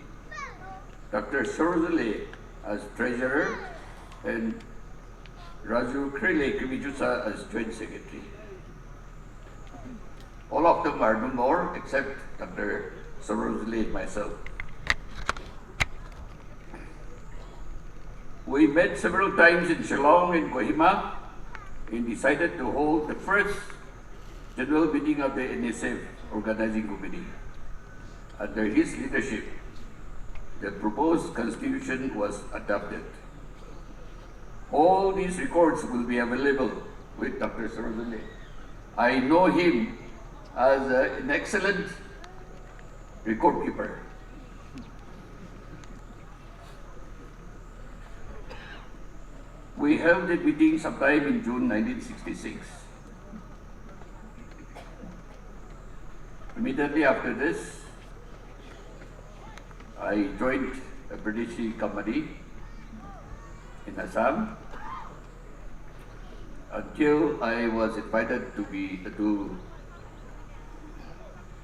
Dr. Sorozale as treasurer, and Raju Krele Kimijusa as joint secretary. All of them are no more except Dr. Sorozale and myself. We met several times in Shillong and Kohima and decided to hold the first general meeting of the NSF organizing committee. Under his leadership, the proposed constitution was adopted. All these records will be available with Dr. Sorozale. I know him as an excellent record keeper. We held the meeting sometime in June 1966. Immediately after this, I joined a British company in Assam until I was invited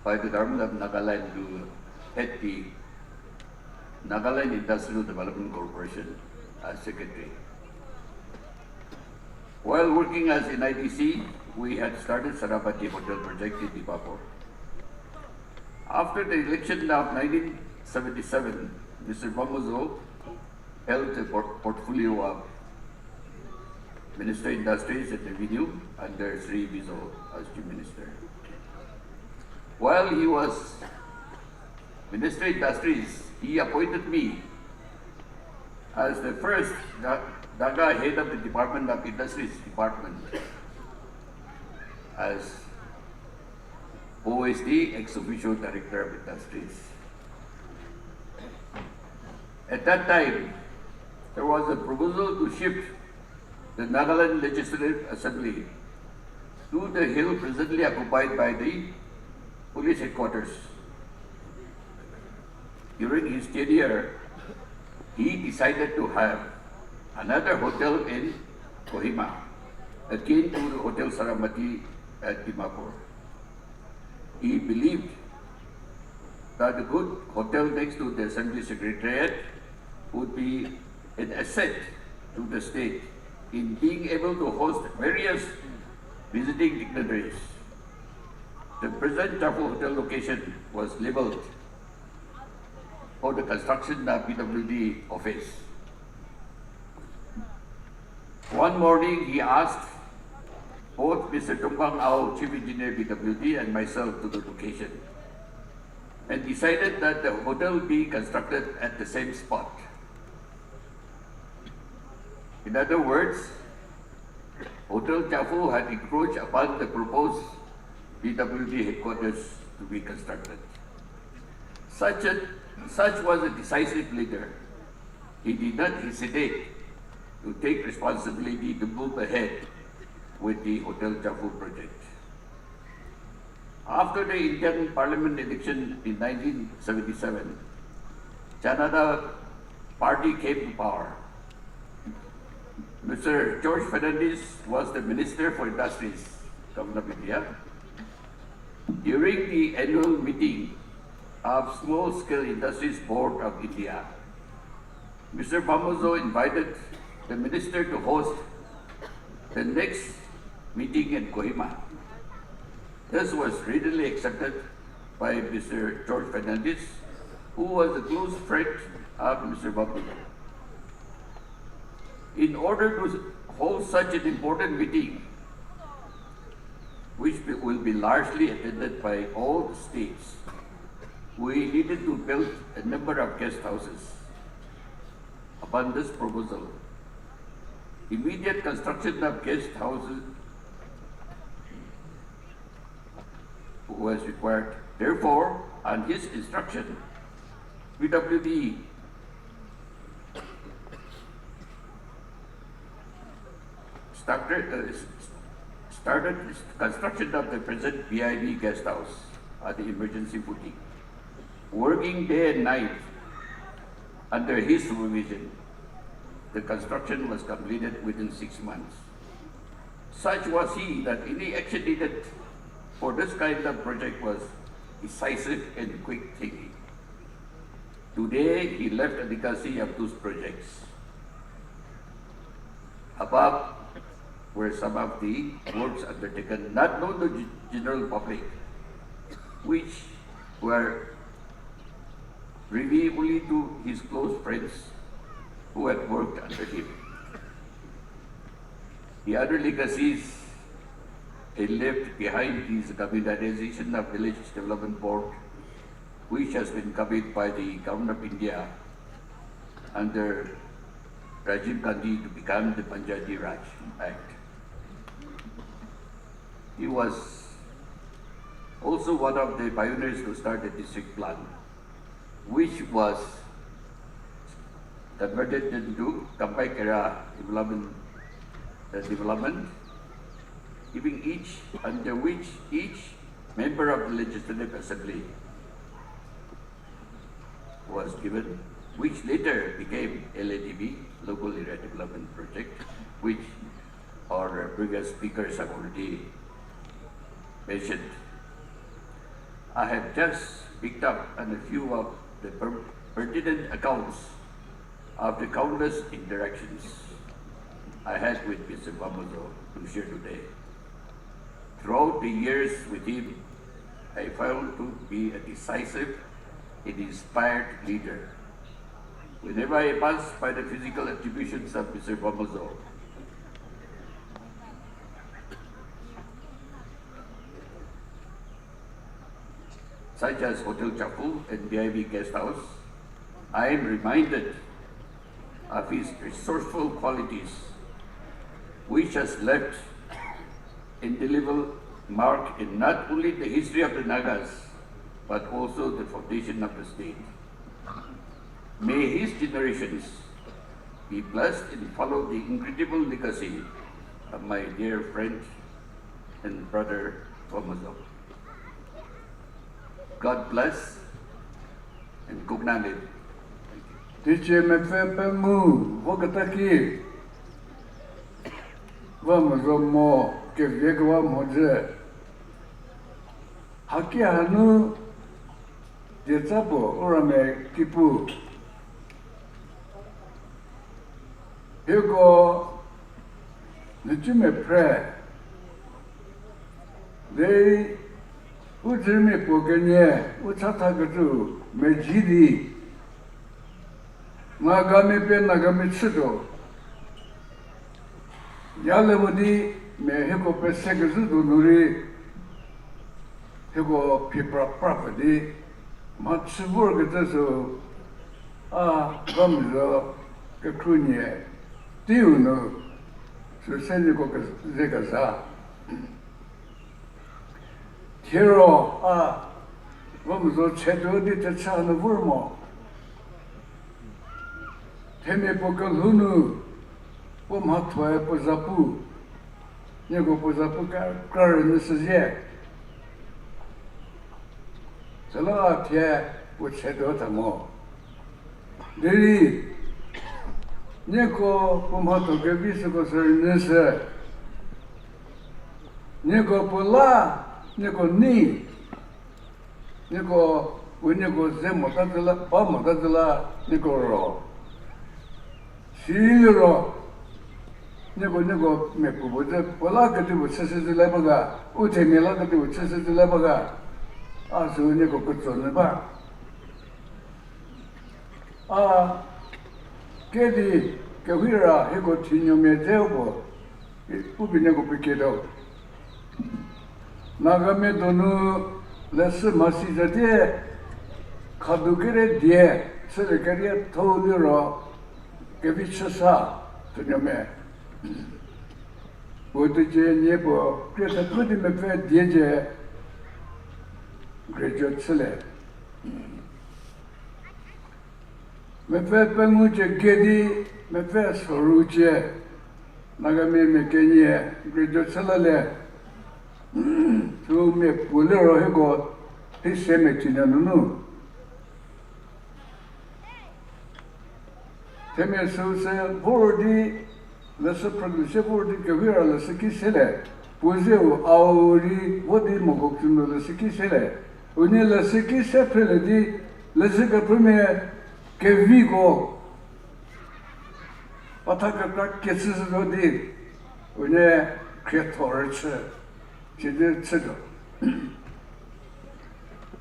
by the government of Nagaland to head the Nagaland Industrial Development Corporation as secretary. While working as in ITC, we had started Sarabati Hotel project in Dimapur. After the election of 1977, Mr. Vamuzo held the portfolio of Minister Industries and Revenue under Sri Vizo as Chief Minister. While he was Minister Industries, he appointed me as the first Naga head of the Department of Industries Department as OSD, ex-officio Director of Industries. At that time, there was a proposal to shift the Nagaland Legislative Assembly to the hill presently occupied by the police headquarters. During his tenure, he decided to have another hotel in Kohima, akin to the Hotel Saramati at Dimapur. He believed that a good hotel next to the Assembly Secretariat would be an asset to the state in being able to host various visiting dignitaries. The present Jaffo Hotel location was labeled for the construction of PWD office. One morning, he asked both Mr. Tumpang Ao, Chief Engineer PWD, and myself to the location, and decided that the hotel be constructed at the same spot. In other words, Hotel Jaffo had encroached upon the proposed PWD headquarters to be constructed. Such was a decisive leader. He did not hesitate to take responsibility to move ahead with the Hotel Jaffo project. After the Indian Parliament election in 1977, Janata Party came to power. Mr. George Fernandez was the Minister for Industries, Government of India. During the annual meeting of Small Scale Industries Board of India, Mr. Vamuzo invited the minister to host the next meeting in Kohima. This was readily accepted by Mr. George Fernandez, who was a close friend of Mr. Vamuzo. In order to hold such an important meeting, which will be largely attended by all the states, we needed to build a number of guest houses. Upon this proposal, immediate construction of guest houses was required. Therefore, on his instruction, PWD started construction of the present BIB guest house at the emergency footing, working day and night Under his supervision, the construction was completed within 6 months. Such was he that any action needed for this kind of project was decisive and quick thinking. Today, he left a legacy of those projects. Above were some of the works undertaken, not known to the general public, which were revealed only to his close friends who had worked under him. The other legacies he left behind is the communalization of Village Development Board, which has been copied by the Government of India under Rajiv Gandhi to become the Panchayati Raj Act. He was also one of the pioneers to start the district plan, which was converted into combined era development, giving under which each member of the Legislative Assembly was given, which later became LADB, Local Area Development Project, which our previous speakers have already mentioned. I have just picked up on a few of the pertinent accounts of the countless interactions I had with Mr. Vamuzo to share today. Throughout the years with him, I found to be a decisive and inspired leader. Whenever I pass by the physical attributions of Mr. Vamuzo, such as Hotel Chapu and BIB Guest House, I am reminded of his resourceful qualities, which has left indelible mark in not only the history of the Nagas, but also the foundation of the state. May his generations be blessed and follow the incredible legacy of my dear friend and brother Vamuzo. God bless and Kugnamid. Dice me fepe mu, vokataki. Vamuzo mo, ke vegwa moje. Haki hanu, jetsapo, orame kipu. Hego, nichume pre. They Ujimi Poganye, Uchatagatu, Mejidi, Nagami Ben Nagami Chido, Yalemudi, Mehiko Pesegazu Nuri, Hego Pipra property, Matsburg Tazo, Vamuzo, Kakunye, Diuno, Suseniko Zegaza. Hero, Vamuzo Chedo di Tachana Burmo. Teme Pokalhunu, Wamhatwa Pozapu, Nego Pozapu Karan Sazie. Sala Tia, which Chedo Tamo. Diri Neko Pomato Gavisco Serenessa Neko Pola. Nico ni, Nico, when you go Zemo Tatala, Pama Tatala, Nico Ro. Siro, Nico, Mepo, Polakati with Sessi Lebaga, Ute Milakati with Sessi Lebaga, Asu Nico puts on the bar. Kedi, Kavira, he got Tino Medebo, it would be Nico Piquedo. Nagame donu lesse masijate kadukere die selekariya tholiro kevichsa tunyame oduje nyebo kreta tudi mefe dieje graduate sele mefe penguche gedi mefe soruche nagame mekenye graduate sele to me pulero hego his cemetery no Teme sose bordi lasa praglishe bordi kavira lasa kisele. Pozeu auri vodi mogoktuno lasa kisele. Une lasa kisele di lasa kaprime kevigo. Patakakak ketsiz rodi. Une kreatorche. Chede tsedo.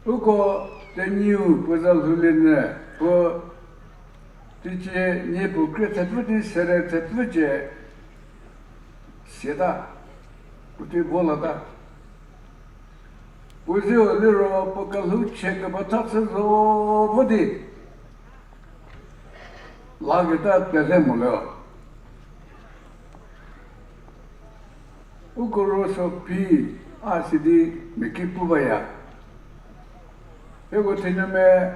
Uko the new pozal hulene po tiche nepu kreatorche sere tetveje seda uti bolada pozio liro pokalu cheka batatsa zo bodi lageta telemulo uko roso pi asidi mekipubaya ego tename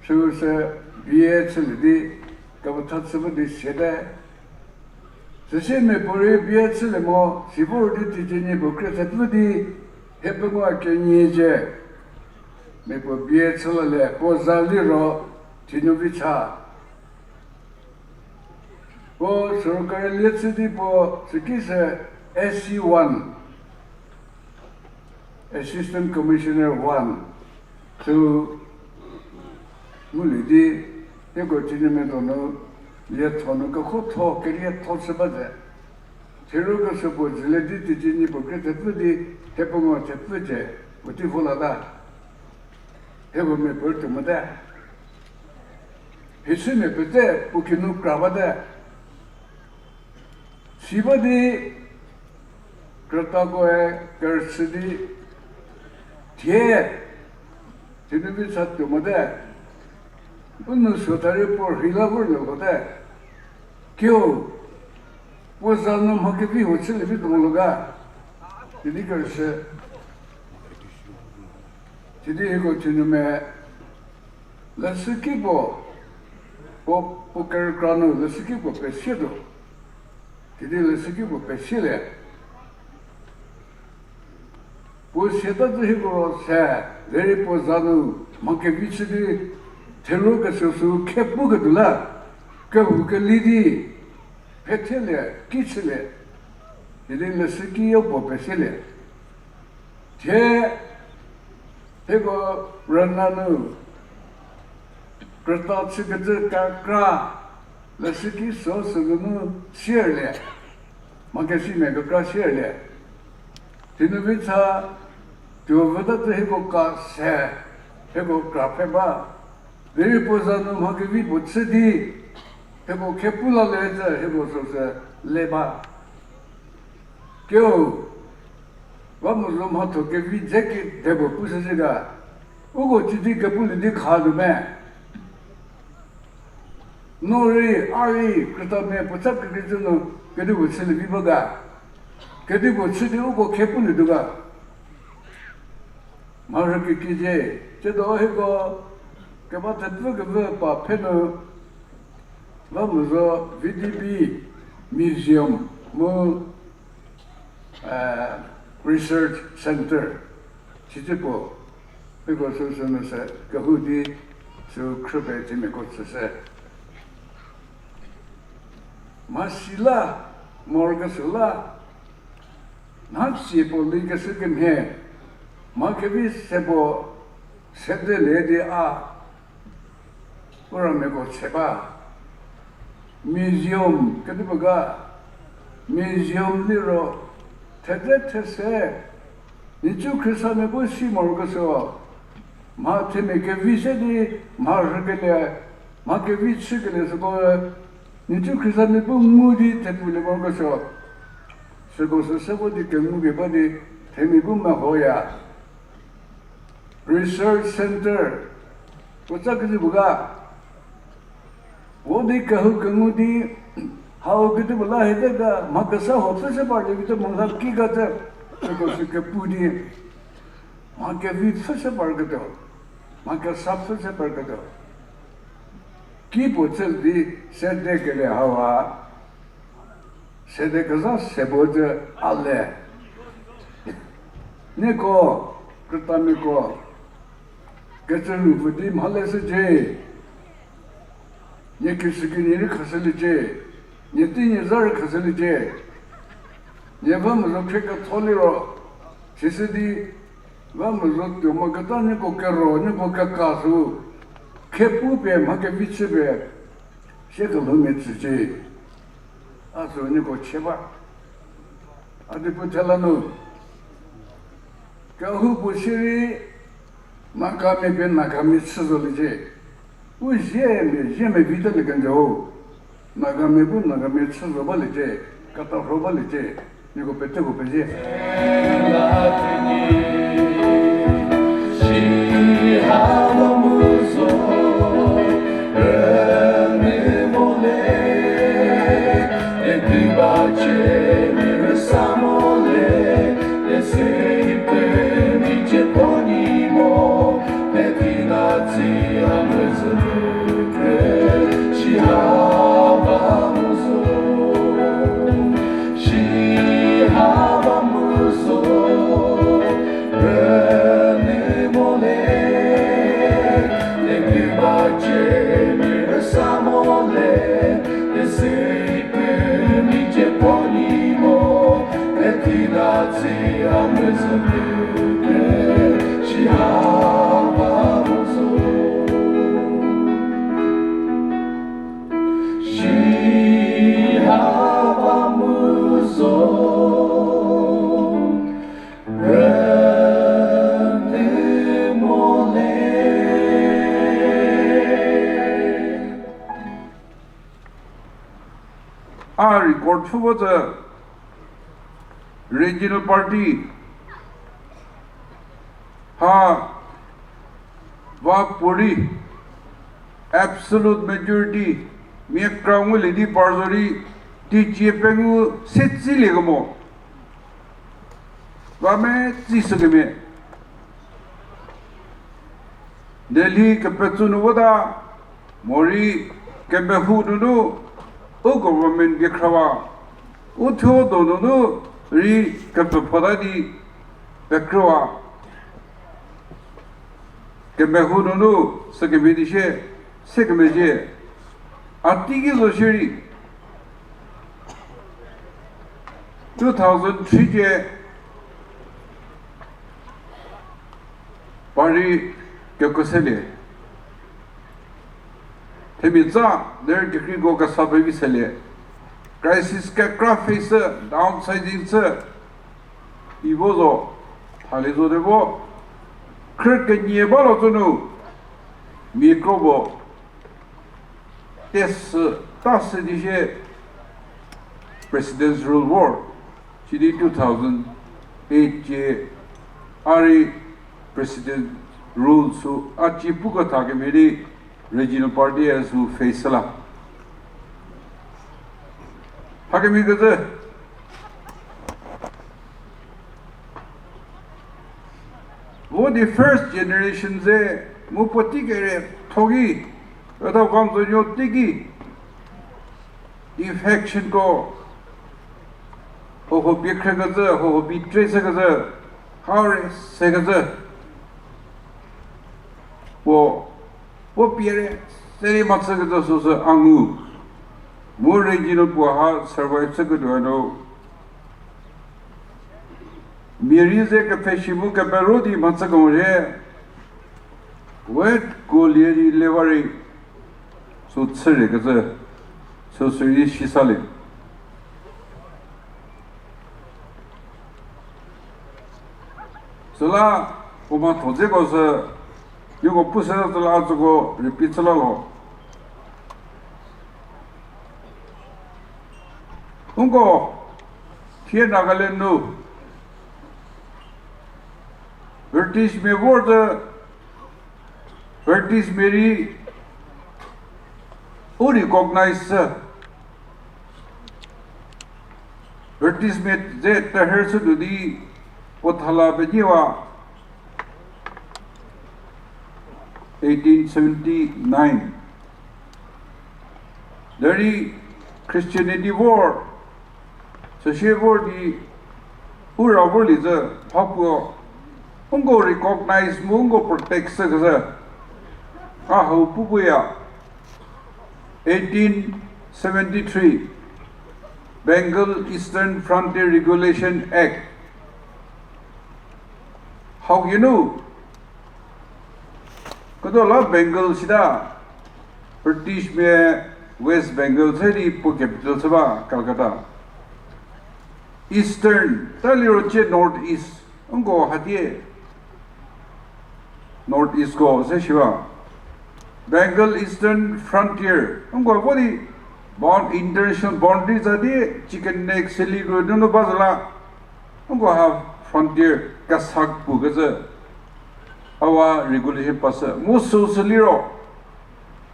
suse bietseldi kabatatsubu sede seseme pore bietselemo sibodi tijeni bokretatudi hepengo akenyeje mepo bietselale pozaliro tinuvicha po sorokare letsidi po sikise SC1 Assistant Commissioner 1 to Mulidi, you go to the Medono, yet Tonoka Hoto, Kiriat Tosabada. Teruga suppose Lady Tijini Bokret with the Tepamo Tepuje, with the Volada. Ever me put to Mada. His seen a pete, Pukinu Kravada. Sibadi Kratagoe, Kersidi, Tie. Tinubi sat to Mada. Unu Sotari por Hilabur Logoda. Kyo was on the Hokipi, which is a bit Mologa. The Niggers today go to Nume. Let's keep Pop Poker Grano, let's keep up a shadow. Today let's keep up a shilly. Was Sheta the Hiboro say, very Posano, Monkevich, Teluga Susu, Kepugadula, Kabukalidi, Petelia, Kitchele, the Lesiki of Popesile. Te Tego Rananu, Kratatsikata Kakra, Lesiki sauce of the moon, Shirley, Makashime, Gakra Shirley. Tinuvita, to Vada the Hikoka, say, Hego Krapeba, very Posano Makavi, but City, Hego Kepula later, Hego of Leba. Go. Vamuzo Moto gave me jacket, Debo Pusasiga. Ugo Titi Kapuli Dick Hardman. No re, Ari, Kratame, Potaka Kizano, Kadu Silibibaga. Kadu City Ugo Kapuli Duga. Maraki Kije, Chedo Higo, Kabata Tuga, Peno, Vamuzo, VDB, Museum, Mo. Research Center, Chichipo, because Susan said, Kahudi, so Krupet in the Kotsa. Masila, Morgasula, not Sipo, Ligasican here. Makavis Sebo, said the lady, or a Mego Seba. Museum, Kadibaga, Museum Liro. Tese, Nichu Chrisanebo Simorgoso, Mate make a visedi, Margalia, Makevich Sigalis, Nichu Chrisanebo Moody, Tepuliborgoso. So goes the Saboti can move your body, Temibuma Hoya. Research Center, what's up with the Buga? Wodi Kahukamudi. How good the Lahida, Makasa, Hopsa party with the Monaki got there, because you can put in Makavi such a bargato, Makasap such a bargato. Keep what says the said Dekele Hawa, said the Kazas Sebote Ale Nico, Kratamico, get a roof with him, Halles a J. Nye kisiki nini khasali che, nye ti nye zar khasali che, nye Vamuzo keka tholi ro, shisi di Vamuzo tyoma kata nye ko kero, nye ko kakasu, kepu pe ma ke vichi pe, sheka lungi tsi che, asu nye ko cheba, adi pu chalanu, kahu pu shiri, makame pe nakame tsizoli che, u jeme vita le kanjao, nagame bu nagame tsuzo bali che, kata ro bali che, nigo pete ko peje. Our record for the regional party ha puri absolute majority me crown lady parzori ti chepengu setsi legamo va me tsisagame Delhi kapetsunu wada mori kebehu dunu o government ge khawa o thyo dono no ri kappada di bekrowa kebehu dunu sakebidishe sekmeje atigi zoshiri 2003 je pari kyokosele Temiza, there the go Kasabavi Sele. Crisis craft face, downsizing sir. Ivozo, Halizo de Bo, Kirk and Yebalotono, Microbo, Yes, Tassadije, President's Rule War, she did 2008 Ari President Rule, so Achipuka Tagamedi. Regional party as who face Salah. Hakami Gaza. What the first generation say, Mupotigere, Togi, without comes on your tigi. Infection go. Ho be Kragaza, ho be Tracegaza, Harris Segaza. Well, what period? Very much like the social angu. More regional poor survive second I know. Mirize Capeshimu Caparodi Matsagore. What Golieri Levari? So Tserigaza. So serious she salim. So la Oma Tozegos. You go push out the last to go repeat the law. Ungo, here Nagaland no. British me word British Mary who recognize British met that the hersu to the Pothala Bejiwa 1879. Dari Christianity war. So she war the Ura is a Papua. Ungo recognize Mungo protects the Aho Pupuya. 1873 Bengal Eastern Frontier Regulation Act. How you know? Because Bengal sida British me West Bengal city po capital saba Calcutta. Eastern tali roche northeast ungo hatiye northeast go se shiva Bengal Eastern Frontier ungo body bond international boundaries adi chicken neck silly road no bazala ungo have frontier kasak pu gaza our regulation pasa most socially ro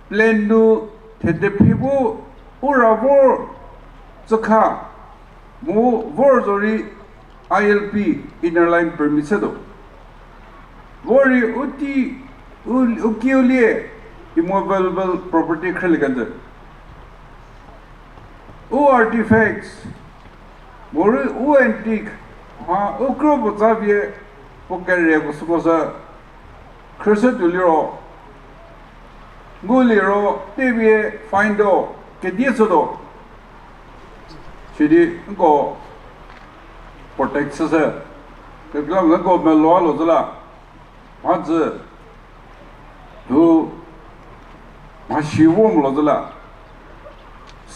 plan do the people uravo zaka mo vorzori ILP inner line permissido worry uti ukiulie immovable property khaliganza o artifacts more o antique ha ukro botavie pokare ko suposa krasa duliro guliro tebie findo ke diesodo shidi ko protects se ke glam ko melo lo zala hanz do mashiwom lo zala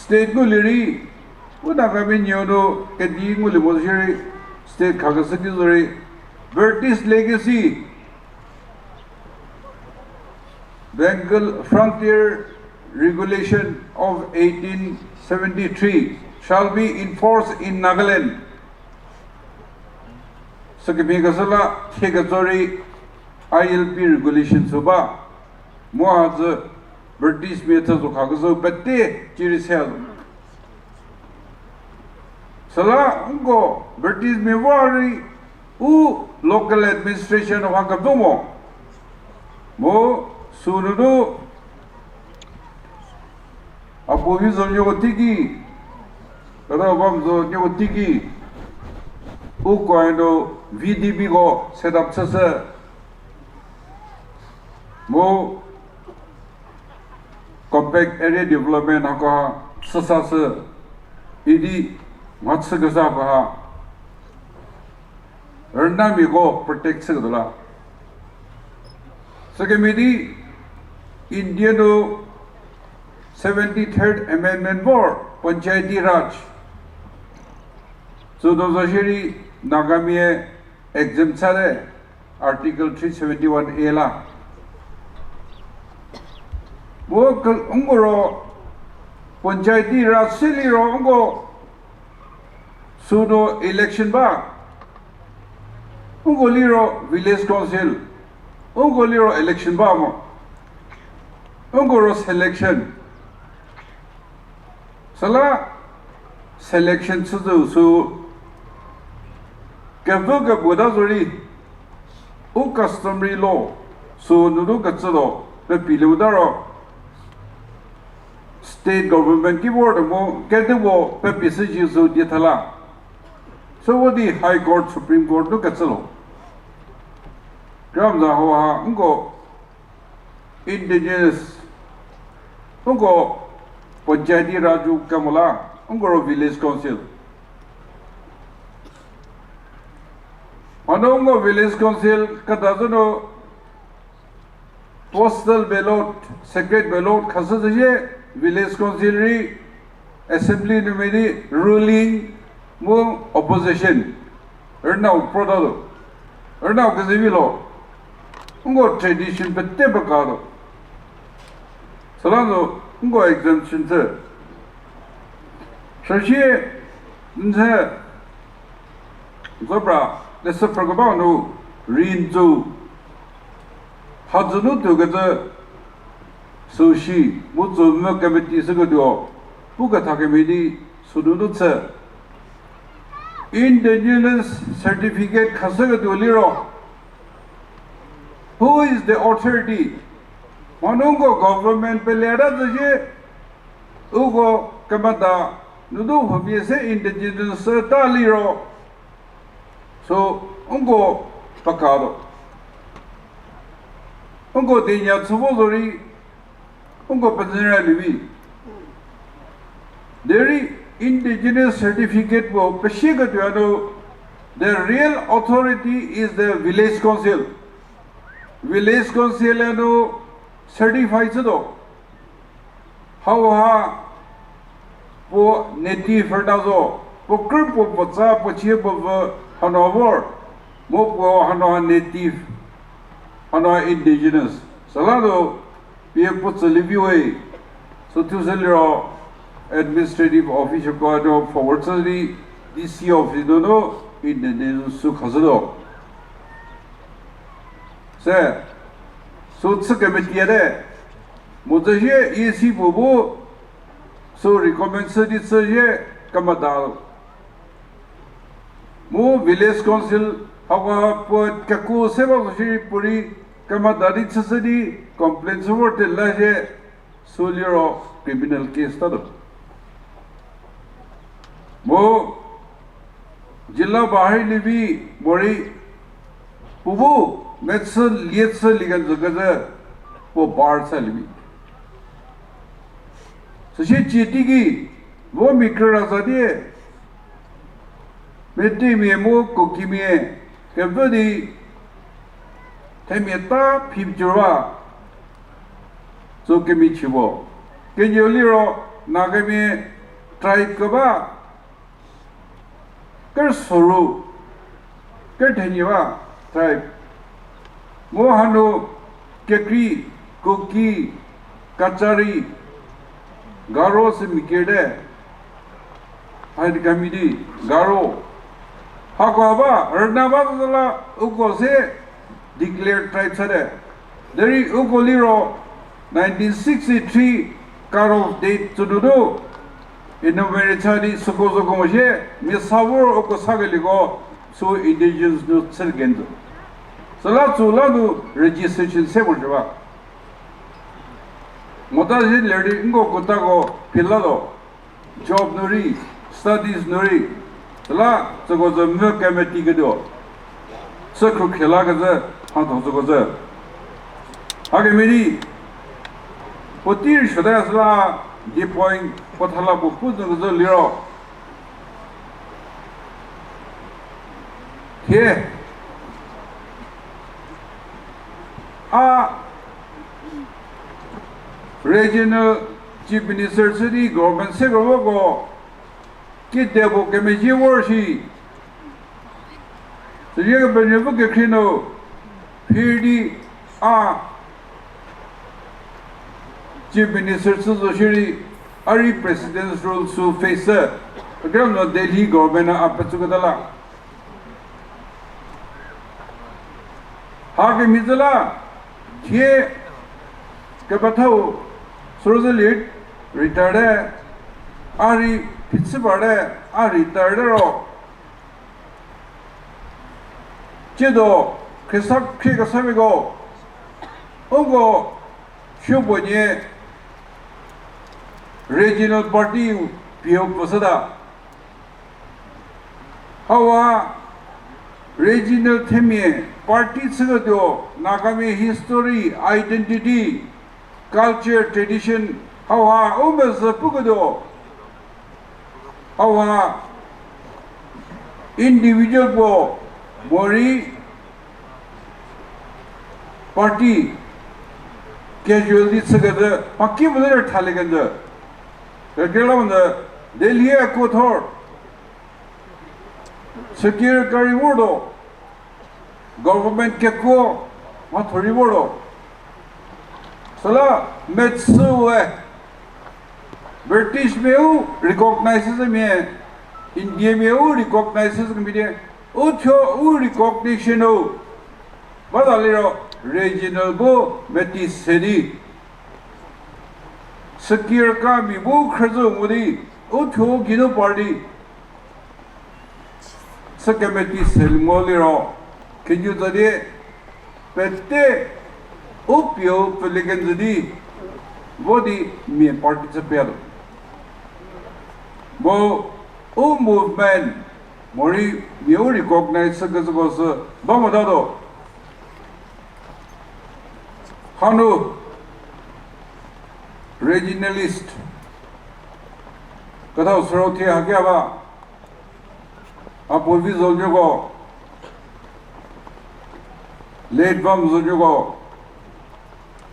state guliri uda ga bin yodo ke di guli mo shiri state khagasaki zori British legacy Bengal Frontier Regulation of 1873 shall be enforced in Nagaland. Sakimigasala Thegazori ILP regulation Suba Mohaz British methods of Hagazo Bate Chirisel Sala Ungo British Mevari U local administration of Hagadomo Mo Surudu Vamuzo Nyotiki Vamuzo Nyotiki Ukoino VDB go set up Sasa Mo Compact Area Development Haka Sasasa Idi Matsagasabaha Ernami go protect Sagala Sagamidi Indian 73rd Amendment War Panchayati Raj So those are Nagami exempt Article 371A la Wokal Ungoro Panchayati Raj Siliro Ungo Sudo election ba Ungoliro village council Ungoliro election ba mo Ungoro selection Sala selection su Gavuga Budazuri U customary law so Nudu Gatsado the Piludaro state government keyboard mo get the war Pepisaju so Dietala so what the High Court Supreme Court no Gatsalo Gramza Hoa Ungo indigenous Ungo Panchayati Raju Kamala Ungoro village council Anongo village council Katazuno postal ballot secret ballot Khasaje village council assembly numeri ruling mo opposition Ernau Prodado Ernau Kazivilo Ungo tradition bette bakado Salando Ungo exemption sir Shashi Nze Zobra let's talk about no Rinzo Hadzunu together Sushi Muzo Mokamiti Sugodo Pukatakemidi Sudutsa Indigenous Certificate Kasagadu Liro Who is the authority? Manungo government Pelera Zaje Ugo Kamada Nudu Hobiese indigenous Taliro So Ungo Pacado Ungo Dina Tsuvozori Ungo Pazera Livi There indigenous certificate wo peshiga tuano. The real authority is the village council. Village council ano certified do. How ha po native ferdazo po kurpo po sa po chia po Hanover mo po hano native hano indigenous. Salado we put the liviway so to the administrative officer ko forward to the DC office no indigenous su khazado. Sir, so it's a committee there. Motaje EC Bobo so recommends it surge Kamadal. Mo village council hawa pot kaku seva puri Kamadari Sasadi complaints over the laje solero criminal case tado. Mo Jilla Bahari Livi Mori Pubu Metzel Lietzel Ligan Zagaza po bar salvi. So she chitigi wo mikra razadi meti me mo kokimie kebodi temeta pimjura so kemi chibo kenyoliro nagami try kaba kersuru kertheniwa try mohano kekri koki kachari garo se mikede haid kamidi garo hakaba rnaba dala uko se declared tribe sade dari uko liro 1963 karo date to do in a very chadi sukozo komoshe misavor uko sagaligo so indigenous no sergendo sala ladu registration se bolwa Motaji lady ingo kotago pilado job nuri studies nuri sala sogozo me committee gedo sakru khela gaza hanto sogozo hage meri potir shoda sala di point pothala bu puzo gozo liro ke regional chief minister city government secretary go kid debo kemeji worshi so ye benyevo ke khino phidi chief minister so shiri ari president's role so face again no Delhi government apachugadala hage mizala ye ke batao Srozalit retired Ari Pitsibade Ari retired Chido Kisak Kikasamigo Ogo Shubonye regional party Pio Posada Hawa regional Themie party Sagado Nagami history identity culture, tradition, how almost a pugado, how individual bo, Mori party, casualty together, Pakimler Taliganda, the girl the Delhi Kothor, secure Kariwodo, government Keko, what Rivodo. Sala Metsu British meu recognizes me India meu recognizes me Ucho recognition o Badalero regional bo Metis city Secure Kami bo Krazo Mudi Ucho Gido party Sakameti Selmolero can you the day Pette Upio Peliganzadi Body me participate. Bo O movement Mori you recognize Sagas Bamadado Hanu regionalist 그다음 서로티 하게봐 아포비 조주고 레드밤 조주고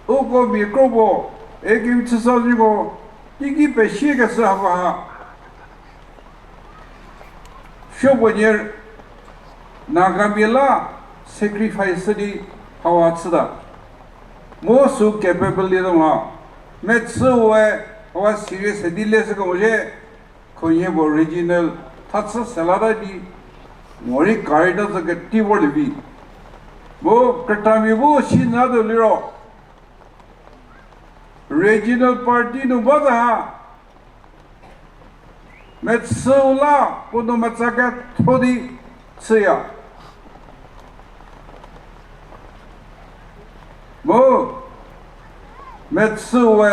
오고 미크로보 애기 치서지고 이기 배시겠어 하고 쇼보니엘 나가밀라 sacrifice리 하와츠다 모수 capability동아 metsuwe hawa serious hedilese ko mujhe koye original thatsa salada di mori kaida sa gatti bolbi wo katami wo shinado liro regional party no bada metsula kono matsaka thodi tsya mo metsuwe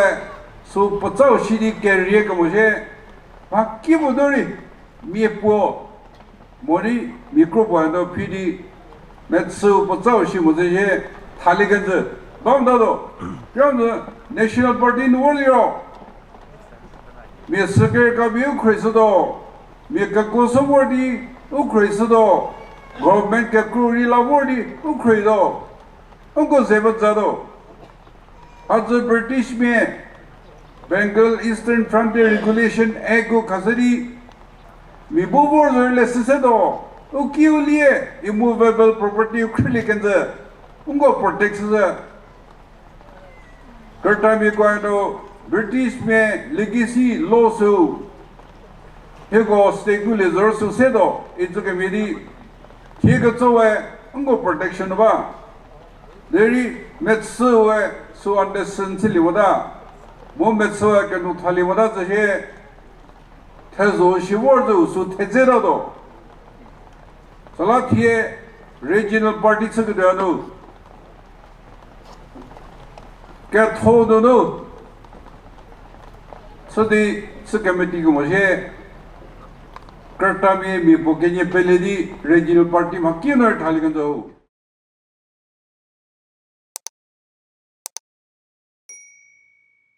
su potsao shiri kerrie ko mujhe bakki bodori miepo mori microphone pidi metsu potsao shi mujhe thaliganz bamdado kyam national party in world me secret ka bi ukhrisudo me ka kosomodi ukhrisudo government ka kuri labodi ukhrido unko zebat zado आज British में Bengal eastern frontier regulation act को खसरी मिबोबोर जोले से दो उकियो लिए immovable property उखली कंजे उनको protect से करता में कोई तो ब्रिटिश में लेगेसी लॉ सु हे को स्टेगुलेजर सु से दो इतो के मेरी ठीक तो है उनको प्रोटेक्शन बा देरी मेट्सु है so understand liwada mo metso ka nu thali wada je thezo shiwordo su thezera do sala thie regional party se do no ka thodo no so di se committee ko mujhe karta me mi pokenye pele di regional party ma kino thali kan do